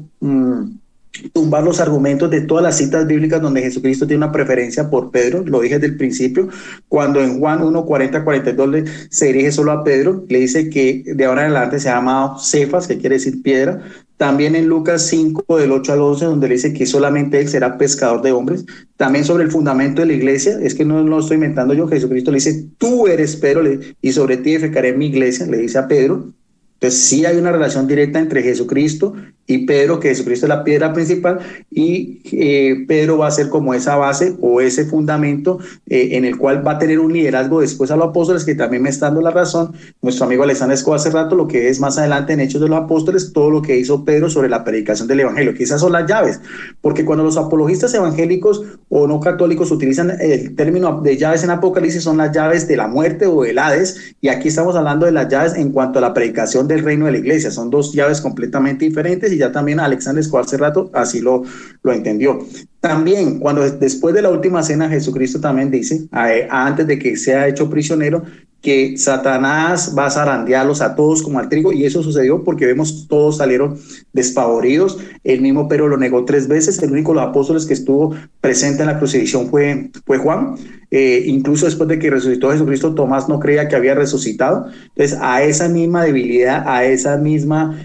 tumbar los argumentos de todas las citas bíblicas donde Jesucristo tiene una preferencia por Pedro. Lo dije desde el principio, cuando en Juan 1, 40, 42 se dirige solo a Pedro, le dice que de ahora en adelante se ha llamado Cefas, que quiere decir piedra. También en Lucas 5, del 8 al 11, donde le dice que solamente él será pescador de hombres. También sobre el fundamento de la iglesia, es que no lo estoy inventando yo, Jesucristo le dice, tú eres Pedro, y sobre ti edificaré mi iglesia, le dice a Pedro. Entonces sí hay una relación directa entre Jesucristo y Pedro, que Jesucristo es la piedra principal, y Pedro va a ser como esa base o ese fundamento en el cual va a tener un liderazgo después a los apóstoles, que también me está dando la razón nuestro amigo Alexander Escobar hace rato, lo que es más adelante en Hechos de los Apóstoles, todo lo que hizo Pedro sobre la predicación del evangelio, que esas son las llaves, porque cuando los apologistas evangélicos o no católicos utilizan el término de llaves en Apocalipsis, son las llaves de la muerte o del Hades, y aquí estamos hablando de las llaves en cuanto a la predicación del reino de la iglesia. Son 2 llaves completamente diferentes, y ya también Alexander Escobar hace rato así lo entendió. También, cuando después de la última cena, Jesucristo también dice, antes de que sea hecho prisionero, que Satanás va a zarandearlos a todos como al trigo, y eso sucedió porque vemos todos salieron despavoridos. El mismo Pedro lo negó 3 veces. El único de los apóstoles que estuvo presente en la crucifixión fue Juan. Incluso después de que resucitó Jesucristo, Tomás no creía que había resucitado. Entonces, a esa misma debilidad, a esa misma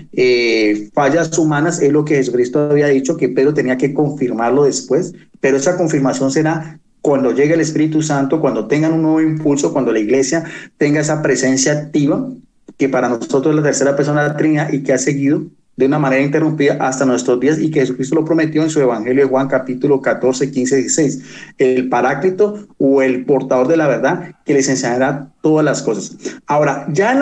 fallas humanas, es lo que Jesucristo había dicho, que Pedro tenía que confirmarlo después, pero esa confirmación será cuando llegue el Espíritu Santo, cuando tengan un nuevo impulso, cuando la iglesia tenga esa presencia activa, que para nosotros es la tercera persona de la Trinidad y que ha seguido de una manera interrumpida hasta nuestros días y que Jesucristo lo prometió en su Evangelio de Juan capítulo 14, 15, 16. El Paráclito o el portador de la verdad que les enseñará todas las cosas. Ahora, ya en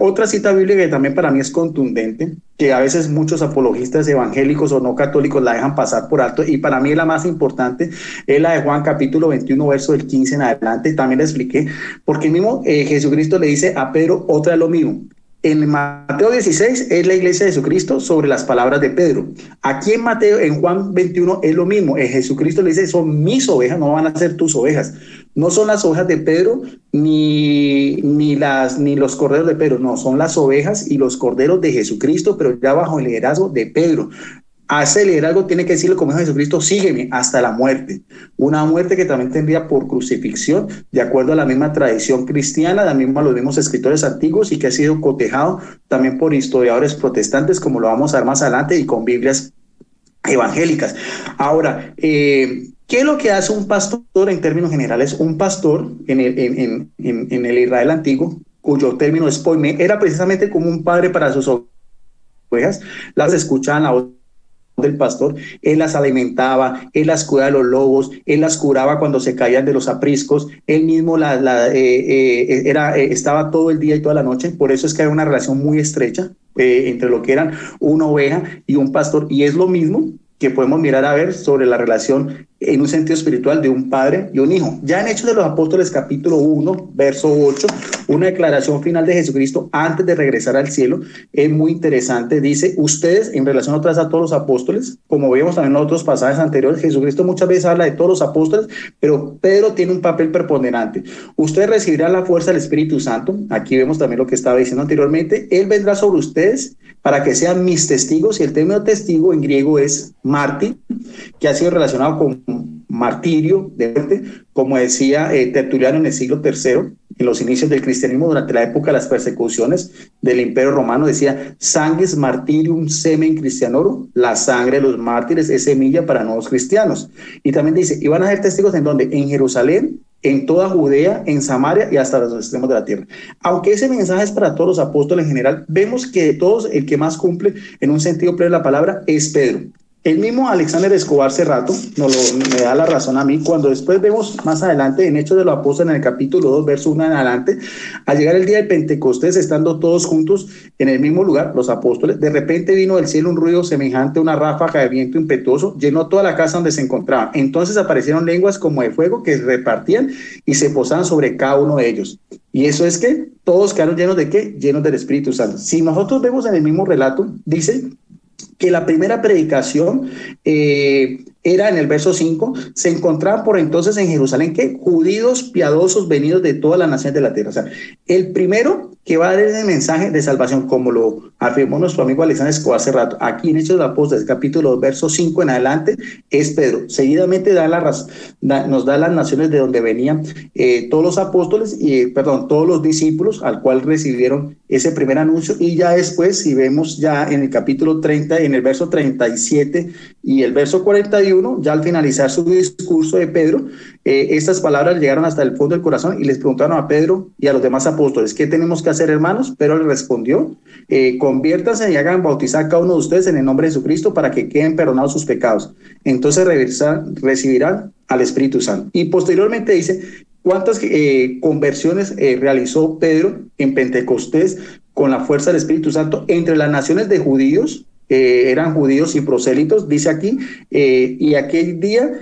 otra cita bíblica que también para mí es contundente, que a veces muchos apologistas evangélicos o no católicos la dejan pasar por alto, y para mí la más importante es la de Juan capítulo 21, verso del 15 en adelante. También le expliqué, porque el mismo Jesucristo le dice a Pedro otra vez lo mismo. En Mateo 16 es la iglesia de Jesucristo sobre las palabras de Pedro. Aquí en Juan 21 es lo mismo. Jesucristo le dice, son mis ovejas, no van a ser tus ovejas. No son las ovejas de Pedro ni los corderos de Pedro, no, son las ovejas y los corderos de Jesucristo, pero ya bajo el liderazgo de Pedro. A ese liderazgo tiene que decirle como dijo Jesucristo, sígueme hasta la muerte. Una muerte que también tendría por crucifixión, de acuerdo a la misma tradición cristiana, a los mismos escritores antiguos, y que ha sido cotejado también por historiadores protestantes, como lo vamos a ver más adelante, y con Biblias evangélicas. Ahora, ¿qué es lo que hace un pastor en términos generales? Un pastor en el Israel antiguo, cuyo término es poimé, era precisamente como un padre para sus ovejas. Las escuchaban la voz del pastor, él las alimentaba, él las cuidaba de los lobos, él las curaba cuando se caían de los apriscos, él mismo estaba todo el día y toda la noche. Por eso es que hay una relación muy estrecha entre lo que eran una oveja y un pastor, y es lo mismo que podemos mirar a ver sobre la relación en un sentido espiritual de un padre y un hijo. Ya en Hechos de los Apóstoles capítulo 1, verso 8, una declaración final de Jesucristo antes de regresar al cielo, es muy interesante. Dice, ustedes, en relación otra vez a todos los apóstoles, como vemos también en otros pasajes anteriores, Jesucristo muchas veces habla de todos los apóstoles, pero Pedro tiene un papel preponderante. Ustedes recibirán la fuerza del Espíritu Santo. Aquí vemos también lo que estaba diciendo anteriormente. Él vendrá sobre ustedes para que sean mis testigos, y el término testigo en griego es mártir, que ha sido relacionado con martirio de muerte, como decía Tertuliano en el siglo III, en los inicios del cristianismo, durante la época de las persecuciones del Imperio Romano, decía sanguis martirium semen Christianorum, la sangre de los mártires es semilla para nuevos cristianos. Y también dice, y van a ser testigos en donde, en Jerusalén, en toda Judea, en Samaria y hasta los extremos de la tierra. Aunque ese mensaje es para todos los apóstoles en general, vemos que de todos el que más cumple en un sentido pleno de la palabra es Pedro. El mismo Alexander Escobar Cerrato me da la razón a mí, cuando después vemos más adelante en Hechos de los Apóstoles en el capítulo 2, verso 1 en adelante, al llegar el día de Pentecostés, estando todos juntos en el mismo lugar, los apóstoles, de repente vino del cielo un ruido semejante a una ráfaga de viento impetuoso, llenó toda la casa donde se encontraban. Entonces aparecieron lenguas como de fuego que se repartían y se posaban sobre cada uno de ellos. Y eso es que todos quedaron llenos de ¿qué? Llenos del Espíritu Santo. Si nosotros vemos en el mismo relato, dice que la primera predicación era en el verso 5, se encontraban por entonces en Jerusalén que judíos piadosos venidos de todas las naciones de la tierra. O sea, el primero que va a dar el mensaje de salvación, como lo afirmó nuestro amigo Alexander Escobar hace rato, aquí en Hechos de los Apóstoles, capítulo 2, verso 5 en adelante, es Pedro. Seguidamente nos da las naciones de donde venían todos los apóstoles, todos los discípulos, al cual recibieron ese primer anuncio, y ya después, si vemos ya en el capítulo 30, en el verso 37 y el verso 41, ya al finalizar su discurso de Pedro, estas palabras llegaron hasta el fondo del corazón y les preguntaron a Pedro y a los demás apóstoles, ¿qué tenemos que hacer, hermanos? Pedro les respondió, conviértanse y hagan bautizar cada uno de ustedes en el nombre de Jesucristo para que queden perdonados sus pecados. Entonces recibirán al Espíritu Santo. Y posteriormente dice, ¿cuántas conversiones realizó Pedro en Pentecostés con la fuerza del Espíritu Santo entre las naciones de judíos? Eran judíos y prosélitos, dice aquí, y aquel día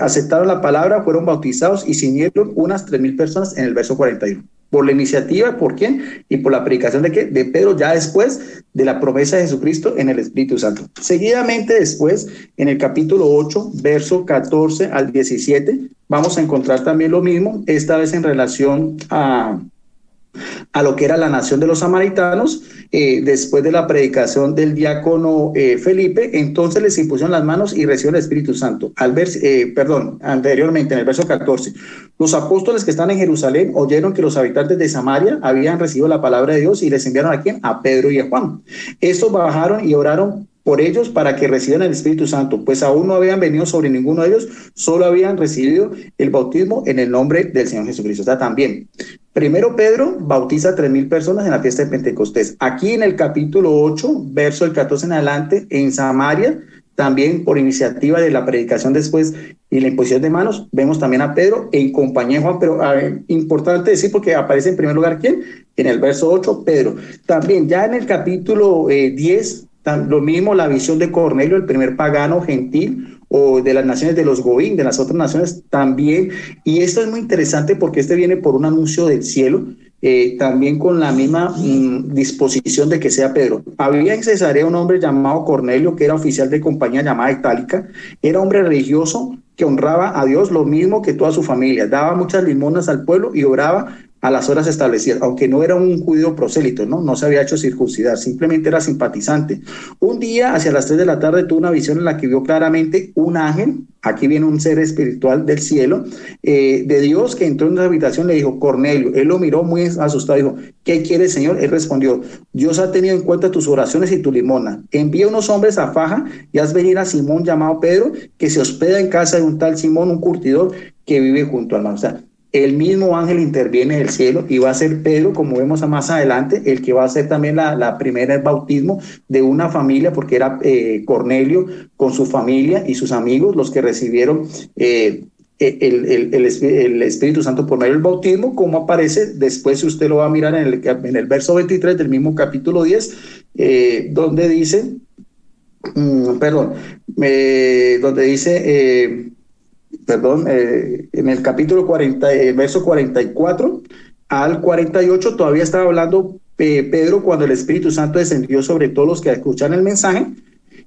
aceptaron la palabra, fueron bautizados y se unieron unas 3,000 personas en el verso 41. Por la iniciativa, ¿por quién? Y por la predicación de ¿qué? De Pedro, ya después de la promesa de Jesucristo en el Espíritu Santo. Seguidamente después, en el capítulo 8, verso 14 al 17, vamos a encontrar también lo mismo, esta vez en relación a lo que era la nación de los samaritanos. Después de la predicación del diácono Felipe, entonces les impusieron las manos y recibieron el Espíritu Santo. Anteriormente, en el verso 14, los apóstoles que están en Jerusalén oyeron que los habitantes de Samaria habían recibido la palabra de Dios y les enviaron ¿a quién? A Pedro y a Juan. Estos bajaron y oraron por ellos para que reciban el Espíritu Santo, pues aún no habían venido sobre ninguno de ellos, solo habían recibido el bautismo en el nombre del Señor Jesucristo. O sea, también, primero Pedro bautiza a 3,000 personas en la fiesta de Pentecostés. Aquí en el capítulo 8, verso del 14 en adelante, en Samaria, también por iniciativa de la predicación después y la imposición de manos, vemos también a Pedro en compañía de Juan, pero importante decir porque aparece en primer lugar, ¿quién? En el verso 8, Pedro. También ya en el capítulo 10, lo mismo la visión de Cornelio, el primer pagano gentil, o de las naciones de los Goín, de las otras naciones también. Y esto es muy interesante porque este viene por un anuncio del cielo, también con la misma disposición de que sea Pedro. Había en Cesarea un hombre llamado Cornelio, que era oficial de compañía llamada Itálica, era hombre religioso que honraba a Dios lo mismo que toda su familia, daba muchas limonas al pueblo y oraba a las horas establecidas, aunque no era un judío prosélito, no se había hecho circuncidar, simplemente era simpatizante. Un día, hacia las 3 de la tarde, tuvo una visión en la que vio claramente un ángel, aquí viene un ser espiritual del cielo, de Dios, que entró en una habitación, le dijo, Cornelio. Él lo miró muy asustado, dijo, ¿qué quiere, Señor? Él respondió, Dios ha tenido en cuenta tus oraciones y tu limosna. Envía unos hombres a Faja y haz venir a Simón llamado Pedro, que se hospeda en casa de un tal Simón, un curtidor que vive junto al mar. O sea, el mismo ángel interviene del cielo y va a ser Pedro, como vemos más adelante, el que va a hacer también la primera bautismo de una familia, porque era Cornelio con su familia y sus amigos los que recibieron el Espíritu Santo por medio del bautismo, como aparece después, si usted lo va a mirar en el verso 23 del mismo capítulo 10, donde dice, donde dice... en el capítulo 40, verso 44 al 48, todavía estaba hablando Pedro cuando el Espíritu Santo descendió sobre todos los que escuchan el mensaje.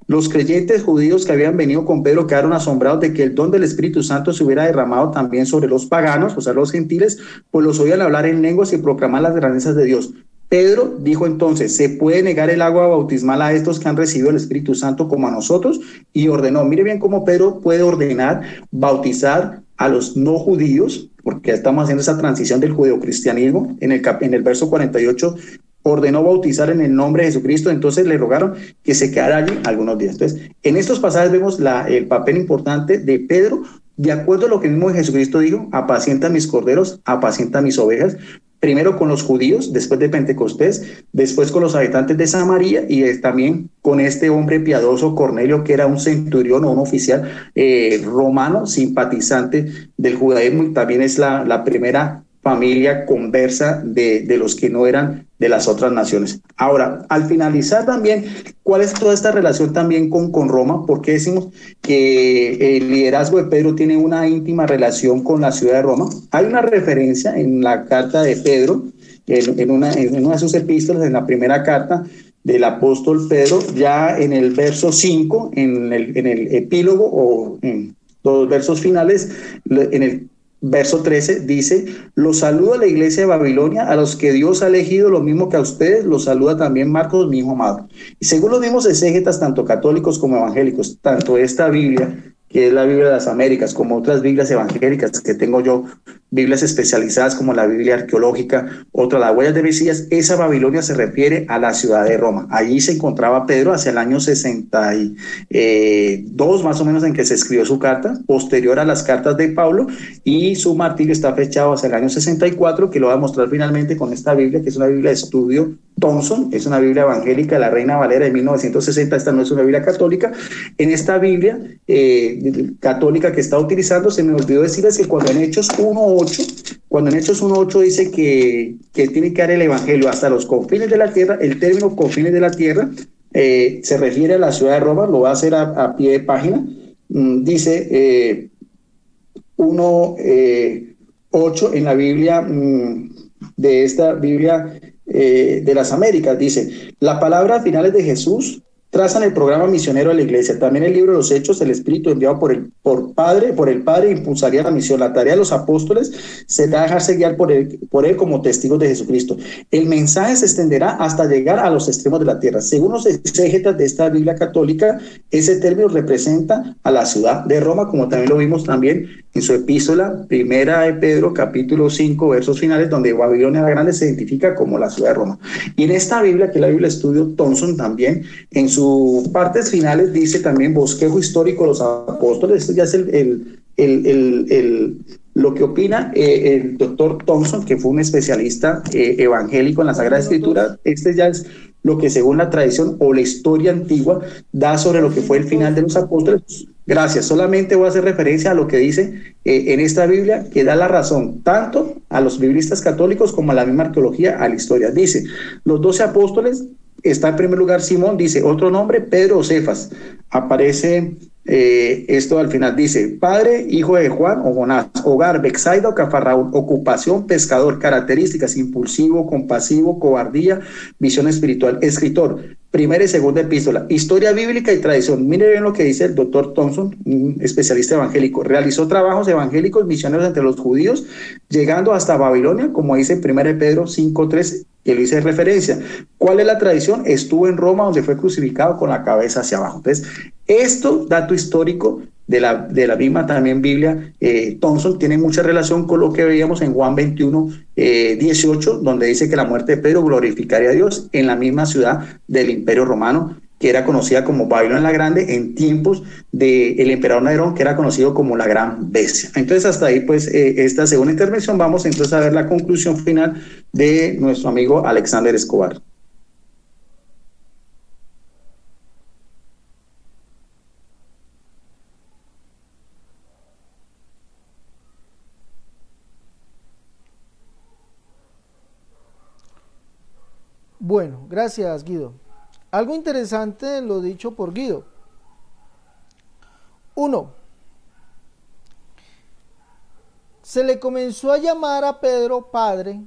Los creyentes judíos que habían venido con Pedro quedaron asombrados de que el don del Espíritu Santo se hubiera derramado también sobre los paganos, o sea, los gentiles, pues los oían hablar en lenguas y proclamar las grandezas de Dios. Pedro dijo entonces, ¿se puede negar el agua bautismal a estos que han recibido el Espíritu Santo como a nosotros? Y ordenó, mire bien cómo Pedro puede ordenar bautizar a los no judíos, porque estamos haciendo esa transición del judeocristianismo. En el verso 48 ordenó bautizar en el nombre de Jesucristo, entonces le rogaron que se quedara allí algunos días. Entonces, en estos pasajes vemos el papel importante de Pedro, de acuerdo a lo que mismo Jesucristo dijo, apacienta mis corderos, apacienta mis ovejas, primero con los judíos, después de Pentecostés, después con los habitantes de Samaria y también con este hombre piadoso Cornelio, que era un centurión o un oficial romano, simpatizante del judaísmo, y también es la primera familia conversa de los que no eran de las otras naciones. Ahora, al finalizar también, ¿cuál es toda esta relación también con Roma? ¿Por qué decimos que el liderazgo de Pedro tiene una íntima relación con la ciudad de Roma? Hay una referencia en la carta de Pedro, en una de sus epístolas, en la primera carta del apóstol Pedro, ya en el verso 5, en el epílogo o en los versos finales, en el verso 13 dice, los saluda la iglesia de Babilonia, a los que Dios ha elegido lo mismo que a ustedes, los saluda también Marcos, mi hijo amado. Y según los mismos exégetas, tanto católicos como evangélicos, tanto esta Biblia, que es la Biblia de las Américas, como otras Biblias evangélicas que tengo yo, Biblias especializadas como la Biblia arqueológica, otra, las huellas de Mesías, esa Babilonia se refiere a la ciudad de Roma. Allí se encontraba Pedro hacia el año 62, más o menos, en que se escribió su carta, posterior a las cartas de Pablo, y su martirio está fechado hacia el año 64, que lo va a mostrar finalmente con esta Biblia, que es una Biblia de estudio Thomson, es una Biblia evangélica de la Reina Valera de 1960, esta no es una Biblia católica. En esta Biblia católica que está utilizando, se me olvidó decirles que cuando en Hechos 1.8 dice que tiene que dar el evangelio hasta los confines de la tierra, el término confines de la tierra se refiere a la ciudad de Roma, lo va a hacer a pie de página, dice 1.8 en la Biblia de esta Biblia de las Américas, dice, la palabra finales de Jesús trazan el programa misionero de la iglesia. También el libro de los Hechos, el Espíritu enviado por el Padre impulsaría la misión. La tarea de los apóstoles será dejarse guiar por él como testigos de Jesucristo. El mensaje se extenderá hasta llegar a los extremos de la tierra. Según los exégetas de esta Biblia católica, ese término representa a la ciudad de Roma, como también lo vimos también en su epístola, primera de Pedro, capítulo 5, versos finales, donde Babilonia la Grande se identifica como la ciudad de Roma. Y en esta Biblia, que es la Biblia Estudio Thomson también, en su sus partes finales dice también bosquejo histórico de los apóstoles. Esto ya es lo que opina el doctor Thompson, que fue un especialista evangélico en la Sagrada Escritura. Este ya es lo que según la tradición o la historia antigua da sobre lo que fue el final de los apóstoles. Gracias, solamente voy a hacer referencia a lo que dice en esta Biblia, que da la razón tanto a los biblistas católicos como a la misma arqueología, a la historia. Dice, los 12 apóstoles, está en primer lugar Simón, dice, otro nombre, Pedro o Cefas. Aparece esto al final, dice, padre, hijo de Juan o Jonás, hogar, Bexaida o Cafarnaúm, ocupación, pescador, características, impulsivo, compasivo, cobardía, visión espiritual, escritor, primera y segunda epístola, historia bíblica y tradición. Mire bien lo que dice el doctor Thompson, un especialista evangélico. Realizó trabajos evangélicos misioneros entre los judíos, llegando hasta Babilonia, como dice en 1 Pedro 5:3, que lo hice referencia. ¿Cuál es la tradición? Estuvo en Roma, donde fue crucificado con la cabeza hacia abajo. Entonces, esto, dato histórico de la misma también Biblia, Thompson, tiene mucha relación con lo que veíamos en Juan 21:18, donde dice que la muerte de Pedro glorificaría a Dios en la misma ciudad del Imperio Romano, que era conocida como Babilonia la Grande en tiempos del emperador Nerón, que era conocido como la Gran Bestia. Entonces, hasta ahí, pues, esta segunda intervención. Vamos entonces a ver la conclusión final de nuestro amigo Alexander Escobar. Bueno, gracias, Guido. Algo interesante lo dicho por Guido. 1. Se le comenzó a llamar a Pedro padre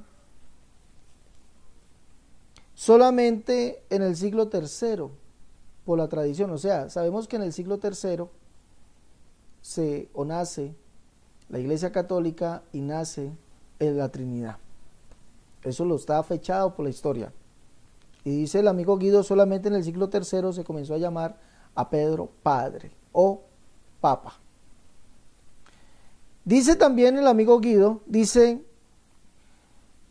solamente en el siglo III, por la tradición. O sea, sabemos que en el siglo III nace la Iglesia Católica y nace en la Trinidad. Eso lo está fechado por la historia. Y dice el amigo Guido, solamente en el siglo III se comenzó a llamar a Pedro padre o papa. Dice también el amigo Guido, dice,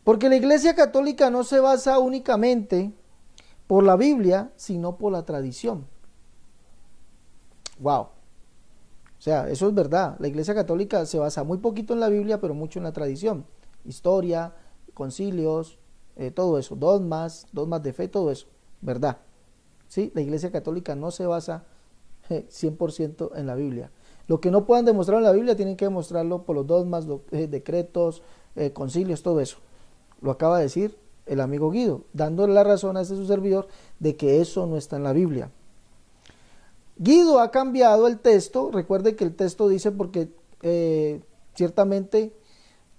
porque la Iglesia Católica no se basa únicamente por la Biblia, sino por la tradición. Wow. O sea, eso es verdad. La Iglesia Católica se basa muy poquito en la Biblia, pero mucho en la tradición. Historia, concilios, todo eso, dogmas de fe, todo eso, ¿verdad? ¿Sí? La Iglesia Católica no se basa 100% en la Biblia. Lo que no puedan demostrar en la Biblia tienen que demostrarlo por los dogmas, decretos, concilios, todo eso. Lo acaba de decir el amigo Guido, dándole la razón a su servidor de que eso no está en la Biblia. Guido ha cambiado el texto. Recuerde que el texto dice, porque ciertamente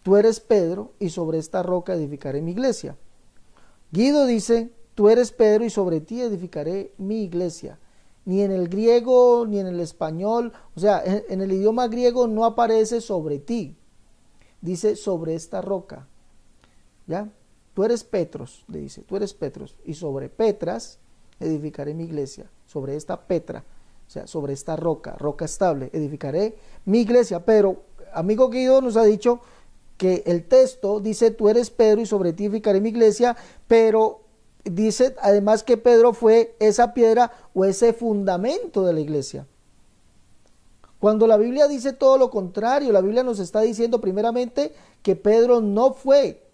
tú eres Pedro y sobre esta roca edificaré mi iglesia. Guido dice, tú eres Pedro y sobre ti edificaré mi iglesia. Ni en el griego ni en el español, o sea, en el idioma griego no aparece sobre ti. Dice sobre esta roca. ¿Ya? Tú eres Petros, le dice, tú eres Petros y sobre Petras edificaré mi iglesia. Sobre esta Petra, o sea, sobre esta roca, roca estable, edificaré mi iglesia. Pero, amigo Guido nos ha dicho que el texto dice, tú eres Pedro y sobre ti edificaré mi iglesia, pero dice además que Pedro fue esa piedra o ese fundamento de la iglesia. Cuando la Biblia dice todo lo contrario, la Biblia nos está diciendo primeramente que Pedro no fue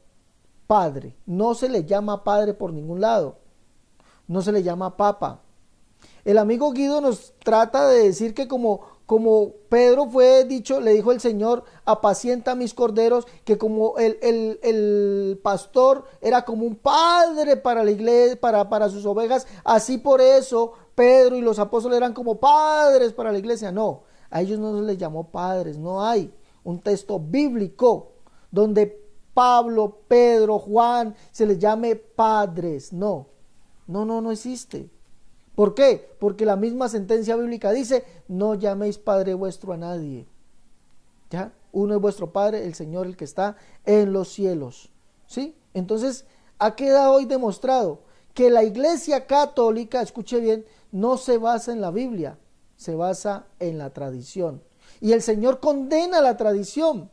padre, no se le llama padre por ningún lado, no se le llama papa. El amigo Guido nos trata de decir que como Pedro fue dicho, le dijo el Señor, apacienta mis corderos, que como el pastor era como un padre para la iglesia, para sus ovejas, así por eso Pedro y los apóstoles eran como padres para la iglesia. No, a ellos no se les llamó padres, no hay un texto bíblico donde Pablo, Pedro, Juan se les llame padres. No existe. ¿Por qué? Porque la misma sentencia bíblica dice, no llaméis Padre vuestro a nadie. ¿Ya? Uno es vuestro Padre, el Señor, el que está en los cielos. ¿Sí? Entonces, ha quedado hoy demostrado que la Iglesia Católica, escuche bien, no se basa en la Biblia, se basa en la tradición. Y el Señor condena la tradición.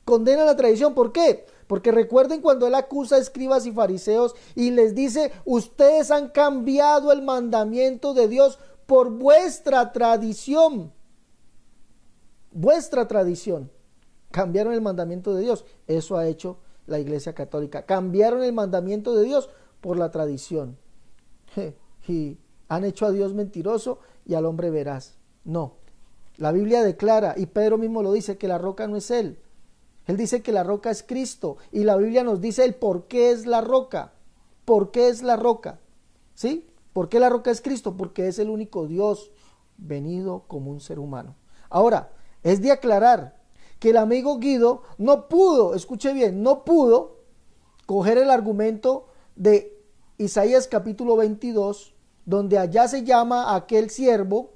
Condena la tradición, ¿por qué? Porque recuerden cuando él acusa a escribas y fariseos y les dice, ustedes han cambiado el mandamiento de Dios por vuestra tradición. Vuestra tradición. Cambiaron el mandamiento de Dios. Eso ha hecho la Iglesia Católica. Cambiaron el mandamiento de Dios por la tradición. Y han hecho a Dios mentiroso y al hombre veraz. No. La Biblia declara, y Pedro mismo lo dice, que la roca no es él. Él dice que la roca es Cristo. Y la Biblia nos dice el por qué es la roca. ¿Por qué es la roca? ¿Sí? ¿Por qué la roca es Cristo? Porque es el único Dios venido como un ser humano. Ahora, es de aclarar que el amigo Guido no pudo, escuche bien, no pudo coger el argumento de Isaías capítulo 22, donde allá se llama a aquel siervo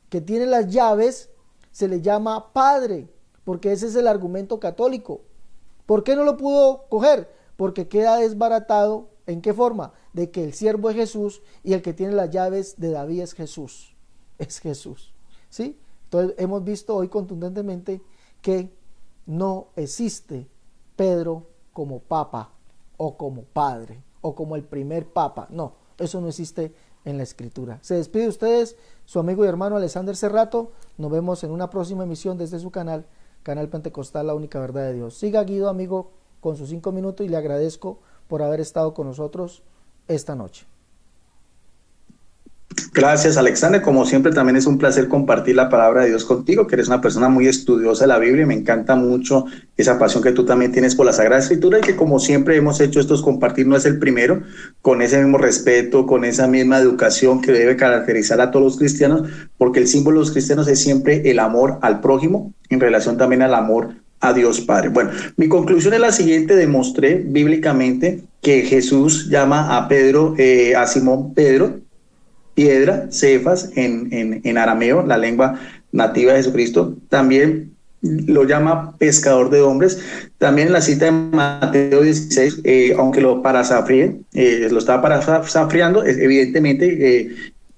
que tiene las llaves, se le llama Padre, porque ese es el argumento católico. ¿Por qué no lo pudo coger? Porque queda desbaratado. ¿En qué forma? De que el siervo es Jesús y el que tiene las llaves de David es Jesús. Es Jesús. ¿Sí? Entonces hemos visto hoy contundentemente que no existe Pedro como papa o como padre o como el primer papa. No, eso no existe en la escritura. Se despide de ustedes su amigo y hermano Alexander Serrato. Nos vemos en una próxima emisión desde su canal Pentecostal, la única verdad de Dios. Siga Guido, amigo, con sus 5 minutos y le agradezco por haber estado con nosotros esta noche. Gracias, Alexander. Como siempre, también es un placer compartir la palabra de Dios contigo, que eres una persona muy estudiosa de la Biblia y me encanta mucho esa pasión que tú también tienes por la Sagrada Escritura y que como siempre hemos hecho estos compartir, no es el primero, con ese mismo respeto, con esa misma educación que debe caracterizar a todos los cristianos, porque el símbolo de los cristianos es siempre el amor al prójimo en relación también al amor a Dios Padre. Bueno, mi conclusión es la siguiente: demostré bíblicamente que Jesús llama a Pedro, a Simón Pedro, piedra, Cefas, en arameo, la lengua nativa de Jesucristo. También lo llama pescador de hombres. También en la cita de Mateo 16, aunque lo parafrasee, lo estaba parafraseando, evidentemente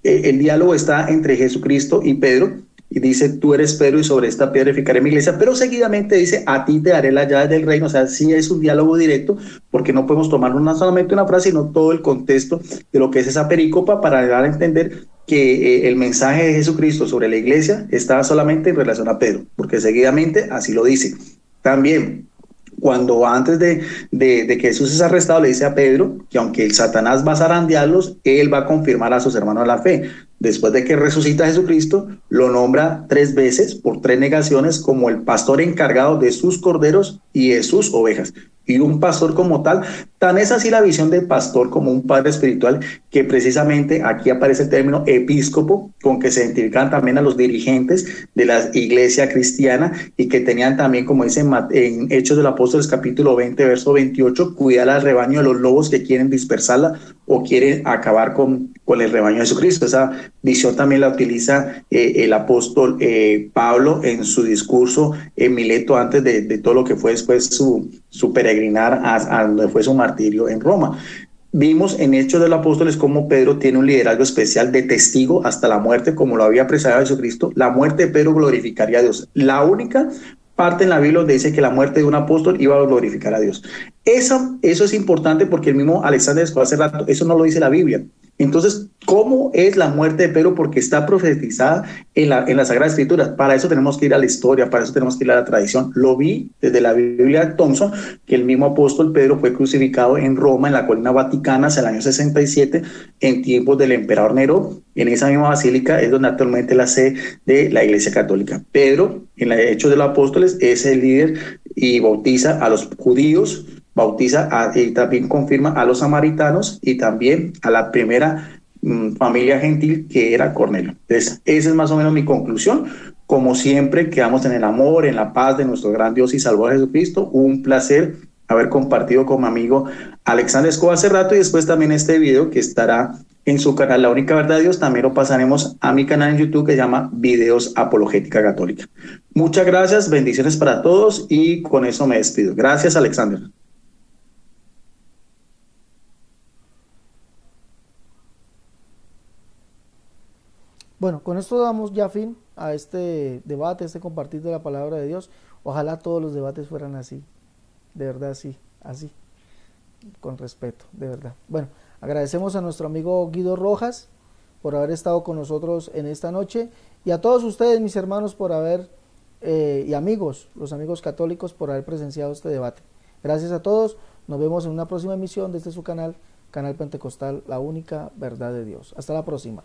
el diálogo está entre Jesucristo y Pedro, y dice, tú eres Pedro y sobre esta piedra edificaré mi iglesia, pero seguidamente dice, a ti te daré las llaves del reino. O sea, sí es un diálogo directo, porque no podemos tomar solamente una frase, sino todo el contexto de lo que es esa perícopa para dar a entender que el mensaje de Jesucristo sobre la iglesia estaba solamente en relación a Pedro, porque seguidamente así lo dice. También, cuando antes de que Jesús es arrestado, le dice a Pedro que aunque el Satanás va a zarandearlos, él va a confirmar a sus hermanos la fe. Después de que resucita a Jesucristo, lo nombra 3 veces por 3 negaciones como el pastor encargado de sus corderos y de sus ovejas. Y un pastor como tal, tan es así la visión del pastor como un padre espiritual, que precisamente aquí aparece el término episcopo, con que se identifican también a los dirigentes de la iglesia cristiana y que tenían también, como dice en Hechos de los Apóstoles capítulo 20, verso 28, cuidar al rebaño de los lobos que quieren dispersarla o quieren acabar con el rebaño de Jesucristo. Esa visión también la utiliza el apóstol Pablo en su discurso en Mileto, antes de todo lo que fue después su peregrinar a donde fue su martirio en Roma. Vimos en Hechos de los Apóstoles cómo Pedro tiene un liderazgo especial de testigo hasta la muerte, como lo había presagiado Jesucristo. La muerte de Pedro glorificaría a Dios. La única parte en la Biblia donde dice que la muerte de un apóstol iba a glorificar a Dios. Eso es importante, porque el mismo Alexander Escobar hace rato, eso no lo dice la Biblia. Entonces, ¿cómo es la muerte de Pedro? Porque está profetizada en la Sagrada Escritura. Para eso tenemos que ir a la historia, para eso tenemos que ir a la tradición. Lo vi desde la Biblia de Thompson, que el mismo apóstol Pedro fue crucificado en Roma, en la colina vaticana, hacia el año 67, en tiempos del emperador Nerón. En esa misma basílica es donde actualmente la sede de la Iglesia Católica. Pedro, en el Hechos de los Apóstoles, es el líder y bautiza a los judíos, bautiza y también confirma a los samaritanos y también a la primera familia gentil, que era Cornelio. Entonces, esa es más o menos mi conclusión. Como siempre, quedamos en el amor, en la paz de nuestro gran Dios y Salvador Jesucristo. Un placer haber compartido con mi amigo Alexander Escobar hace rato, y después también este video que estará en su canal La Única Verdad de Dios, también lo pasaremos a mi canal en YouTube, que se llama Videos Apologética Católica. Muchas gracias, bendiciones para todos, y con eso me despido. Gracias, Alexander. Bueno, con esto damos ya fin a este debate, este compartir de la palabra de Dios. Ojalá todos los debates fueran así. de verdad, sí, así, con respeto, de verdad. Bueno, agradecemos a nuestro amigo Guido Rojas por haber estado con nosotros en esta noche, y a todos ustedes, mis hermanos, por haber, y amigos, los amigos católicos, por haber presenciado este debate. Gracias a todos, nos vemos en una próxima emisión de este su canal, Canal Pentecostal, la única verdad de Dios. Hasta la próxima.